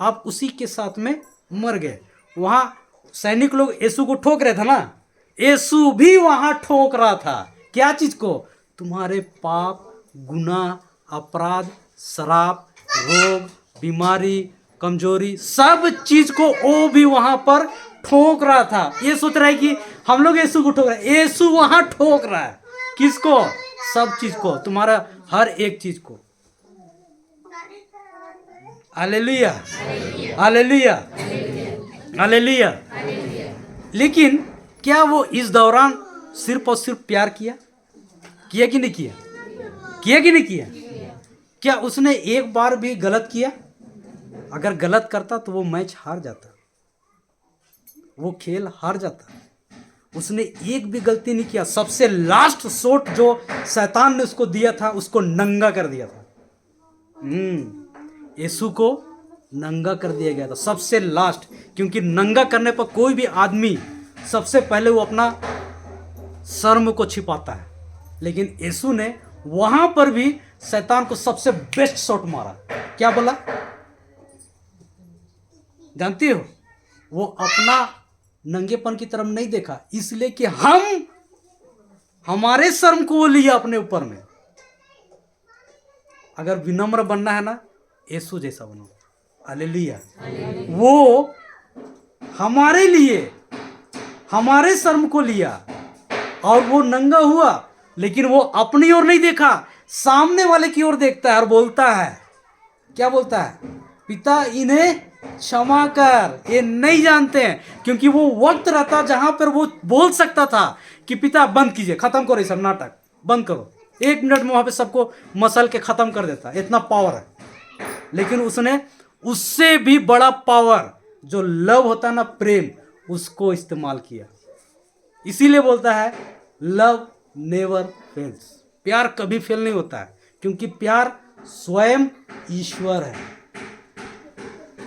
आप उसी के साथ में मर गए। वहाँ सैनिक लोग यीशु को ठोक रहे थे ना, यीशु भी वहाँ ठोक रहा था। क्या चीज़ को? तुम्हारे पाप, गुनाह, अपराध, शराब, रोग, बीमारी, कमजोरी, सब चीज को वो भी वहां पर ठोक रहा था। ये सोच रहा है कि हम लोग यीशु को ठोक रहे हैं, यीशु वहां ठोक रहा है। किसको? सब चीज को, तुम्हारा हर एक चीज को। Hallelujah, hallelujah, hallelujah. लेकिन क्या वो इस दौरान सिर्फ और सिर्फ प्यार किया? किया कि नहीं किया? किया कि नहीं किया? क्या उसने एक बार भी गलत किया? अगर गलत करता तो वो मैच हार जाता, वो खेल हार जाता। उसने एक भी गलती नहीं किया। सबसे लास्ट शॉट जो शैतान ने उसको दिया था, उसको नंगा कर दिया था। यीशु को नंगा कर दिया गया था सबसे लास्ट। क्योंकि नंगा करने पर कोई भी आदमी सबसे पहले वो अपना शर्म को छिपाता है, लेकिन यीशु ने वहां पर भी शैतान को सबसे बेस्ट शॉट मारा। क्या बोला जानती हो? वो अपना नंगेपन की तरफ नहीं देखा, इसलिए कि हमारे शर्म को वो लिया अपने ऊपर में। अगर विनम्र बनना है ना, यीशु जैसा बनो। हालेलुया। वो हमारे लिए हमारे शर्म को लिया और वो नंगा हुआ, लेकिन वो अपनी ओर नहीं देखा, सामने वाले की ओर देखता है और बोलता है, क्या बोलता है? पिता इन्हें क्षमा कर, ये नहीं जानते हैं। क्योंकि वो वक्त रहता जहां पर वो बोल सकता था कि पिता बंद कीजिए, खत्म करो ये सब नाटक, बंद करो। 1 मिनट में वहां पे सबको मसल के खत्म कर देता, इतना पावर है। लेकिन उसने उससे भी बड़ा पावर जो लव होता है ना, प्रेम, उसको इस्तेमाल किया। इसीलिए बोलता है लव नेवर फेल्स। प्यार कभी फेल नहीं होता है, क्योंकि प्यार स्वयं ईश्वर है।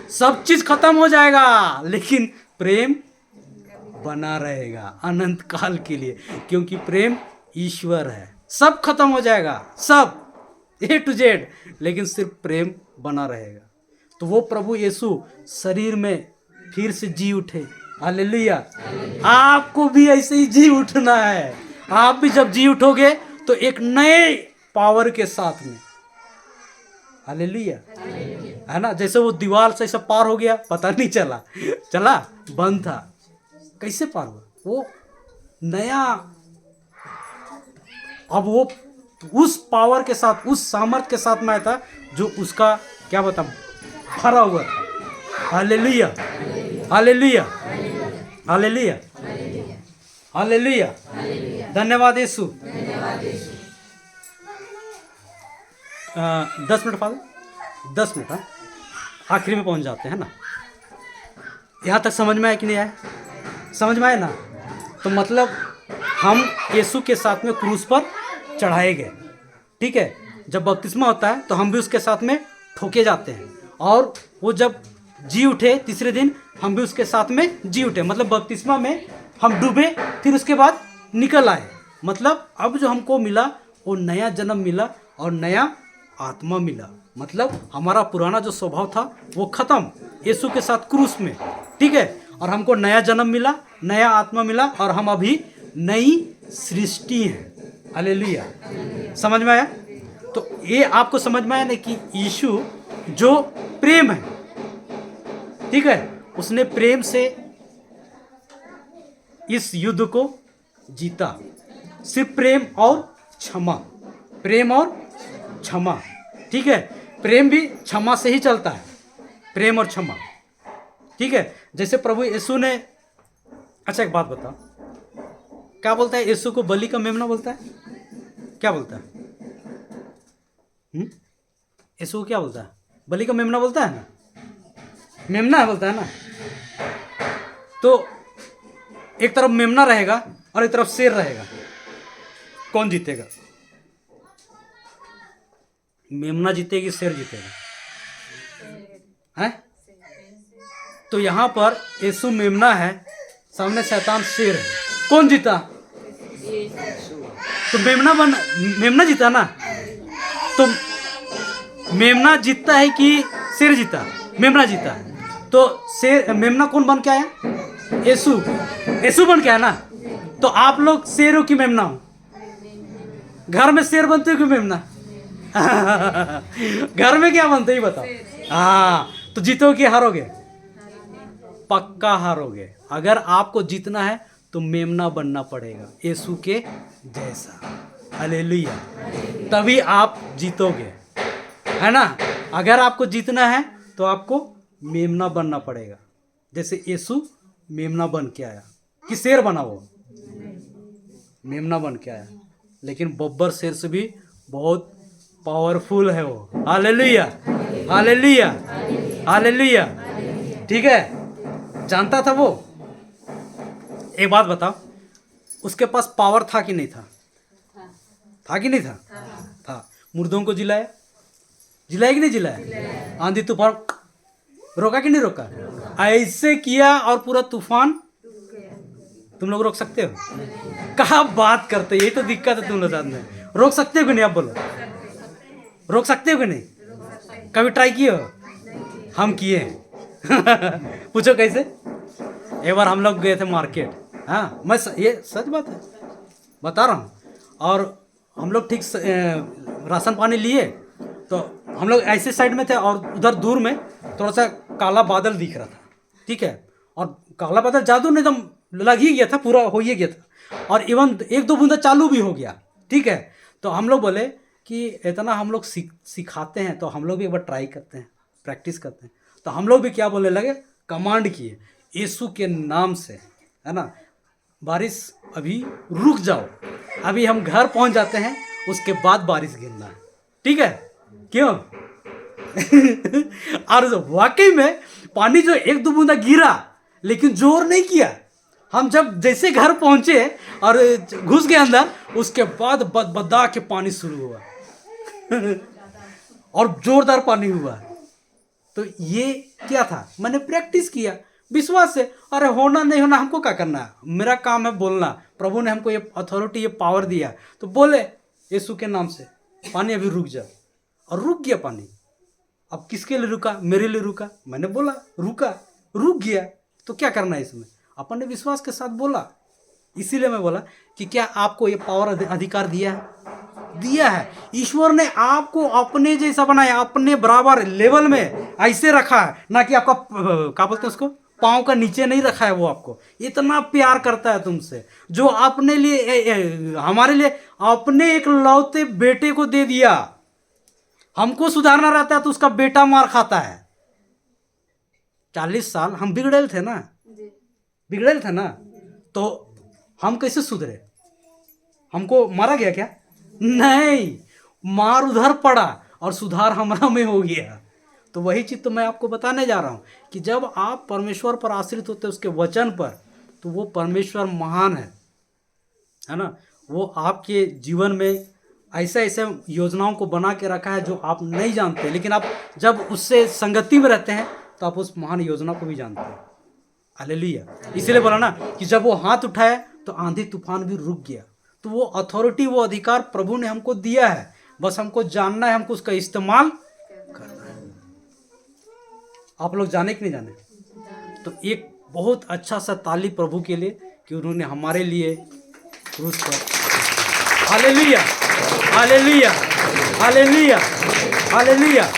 सब चीज खत्म हो जाएगा, लेकिन प्रेम बना रहेगा अनंत काल के लिए, क्योंकि प्रेम ईश्वर है। सब खत्म हो जाएगा, सब A to Z, लेकिन सिर्फ प्रेम बना रहेगा। तो वो प्रभु यीशु शरीर में फिर से जी उठे। हालेलुया। आपको भी ऐसे ही जी उठना है। आप भी जब जी उठोगे तो एक नए पावर के साथ में। हालेलुया, है ना? जैसे वो दीवार से ऐसा पार हो गया, पता नहीं चला बंद था, कैसे पार हुआ? वो नया, अब वो उस पावर के साथ, उस सामर्थ के साथ में था जो उसका क्या बता भरा हुआ था। Hallelujah, hallelujah, hallelujah, hallelujah. धन्यवाद यीशु। 10 मिनट फादर, 10 मिनट। हाँ, आखिरी में पहुंच जाते हैं ना। यहाँ तक समझ में आया कि नहीं आया? समझ में आया ना? तो मतलब हम यीशु के साथ में क्रूस पर चढ़ाए गए, ठीक है। जब बपतिस्मा होता है तो हम भी उसके साथ में ठोके जाते हैं, और वो जब जी उठे तीसरे दिन, हम भी उसके साथ में जी उठे। मतलब बपतिस्मा में हम डूबे, फिर उसके बाद निकल आए। मतलब अब जो हमको मिला वो नया जन्म मिला और नया आत्मा मिला। मतलब हमारा पुराना जो स्वभाव था वो खत्म यीशु के साथ क्रूस में, ठीक है। और हमको नया जन्म मिला, नया आत्मा मिला, और हम अभी नई सृष्टि हैं। हालेलुया। समझ में आया? तो ये आपको समझ में आया ना कि यीशु जो प्रेम है, ठीक है, उसने प्रेम से इस युद्ध को जीता। सिर्फ प्रेम और क्षमा, प्रेम और क्षमा, ठीक है। प्रेम भी क्षमा से ही चलता है, प्रेम और क्षमा, ठीक है। जैसे प्रभु यीशु ने, अच्छा एक बात बताओ, क्या बोलता है यीशु को? बलि का मेमना बोलता है? क्या बोलता है? यीशु को क्या बोलता है? बलि का मेमना बोलता है ना? मेमना है बोलता है ना? तो एक तरफ मेमना रहेगा और एक तरफ शेर रहेगा, कौन जीतेगा? मेमना जीतेगी, शेर जीतेगा? है? तो यहां पर यीशु मेमना है, सामने शैतान शेर है, कौन जीता? तो मेमना जीता ना? तो मेमना जीतता है कि शेर जीता? मेमना जीता है। तो शेर मेमना कौन बन के आया? यीशु बन के आया ना। तो आप लोग शेर हो कि मेमना हो? घर में शेर बनते हो कि मेमना? घर में क्या बनते ही बताओ। हाँ, तो जीतोगे कि हारोगे? पक्का हारोगे। अगर आपको जीतना है तो मेमना बनना पड़ेगा, यीशु के जैसा। हालेलुया। तभी आप जीतोगे, है ना। अगर आपको जीतना है तो आपको मेमना बनना पड़ेगा, जैसे यीशु मेमना बन के आया। कि शेर बना? वो मेमना बन के आया, लेकिन बब्बर शेर से भी बहुत पावरफुल है वो। Hallelujah, hallelujah, hallelujah. ठीक है, जानता था वो। एक बात बताओ, उसके पास पावर था कि नहीं था? था कि नहीं था? था। मुर्दों को जिलाया कि नहीं जिलाया? आंधी तूफान रोका कि नहीं रोका? ऐसे किया और पूरा तूफान। तुम लोग रोक सकते हो? कहाँ बात करते, यही तो दिक्कत है तुम लोग साथ में। रोक सकते हो कि नहीं? आप बोलो, रोक सकते हो कि नहीं? कभी ट्राई किए हो? हम किए हैं। पूछो कैसे। एक बार हम लोग गए थे मार्केट। हाँ, मैं ये सच बात है बता रहा हूँ। और हम लोग ठीक राशन पानी लिए, तो हम लोग ऐसे साइड में थे और उधर दूर में थोड़ा सा काला बादल दिख रहा था। ठीक है, और काला बादल जादू नहीं एकदम लग ही गया था, पूरा हो ही गया था, और इवन एक दो बूंदा चालू भी हो गया। ठीक है, तो हम लोग बोले कि इतना हम लोग सिखाते हैं तो हम लोग भी एक बार ट्राई करते हैं, प्रैक्टिस करते हैं। तो हम लोग भी क्या बोलने लगे, कमांड किए यीशु के नाम से, है ना, बारिश अभी रुक जाओ, अभी हम घर पहुंच जाते हैं, उसके बाद बारिश गिरना है। ठीक है, क्यों? और वाकई में पानी जो एक दो बूंदा गिरा, लेकिन जोर नहीं किया। हम जब जैसे घर पहुंचे और घुस गए अंदर, उसके बाद बदा के पानी शुरू हुआ। और जोरदार पानी हुआ। तो ये क्या था? मैंने प्रैक्टिस किया विश्वास से। अरे होना नहीं होना हमको क्या करना है, मेरा काम है बोलना। प्रभु ने हमको ये अथॉरिटी, ये पावर दिया, तो बोले यीशु के नाम से पानी अभी रुक जा, और रुक गया पानी। अब किसके लिए रुका? मेरे लिए रुका। मैंने बोला रुका, रुक गया, तो क्या करना है इसमें? अपन ने विश्वास के साथ बोला। इसीलिए मैं बोला कि क्या आपको ये पावर अधिकार दिया है? दिया है। ईश्वर ने आपको अपने जैसा बनाया, अपने बराबर लेवल में ऐसे रखा है, ना कि आपका क्या बोलते हैं उसको, पाँव का नीचे नहीं रखा है। वो आपको इतना प्यार करता है तुमसे, जो अपने लिए, हमारे लिए अपने एक लौते बेटे को दे दिया। हमको सुधारना रहता है तो उसका बेटा मार खाता है। 40 साल हम बिगड़ेल थे ना, बिगड़ेल थे ना, तो हम कैसे सुधरे? हमको मारा गया क्या? नहीं, मार उधर पड़ा और सुधार हमारा में हो गया। तो वही चीज तो मैं आपको बताने जा रहा हूं कि जब आप परमेश्वर पर आश्रित होते हैं, उसके वचन पर, तो वो परमेश्वर महान है ना। वो आपके जीवन में ऐसे ऐसे योजनाओं को बना के रखा है जो आप नहीं जानते, लेकिन आप जब उससे संगति में रहते हैं तो आप उस महान योजना को भी जानते हैं। हालेलुया। इसीलिए बोला ना कि जब वो हाथ उठाया तो आंधी तूफान भी रुक गया। तो वो अथॉरिटी, वो अधिकार प्रभु ने हमको दिया है, बस हमको जानना है, हमको उसका इस्तेमाल करना है। आप लोग जाने कि नहीं जाने? तो एक बहुत अच्छा सा ताली प्रभु के लिए कि उन्होंने हमारे लिए क्रूस पर। Hallelujah, hallelujah, hallelujah, hallelujah.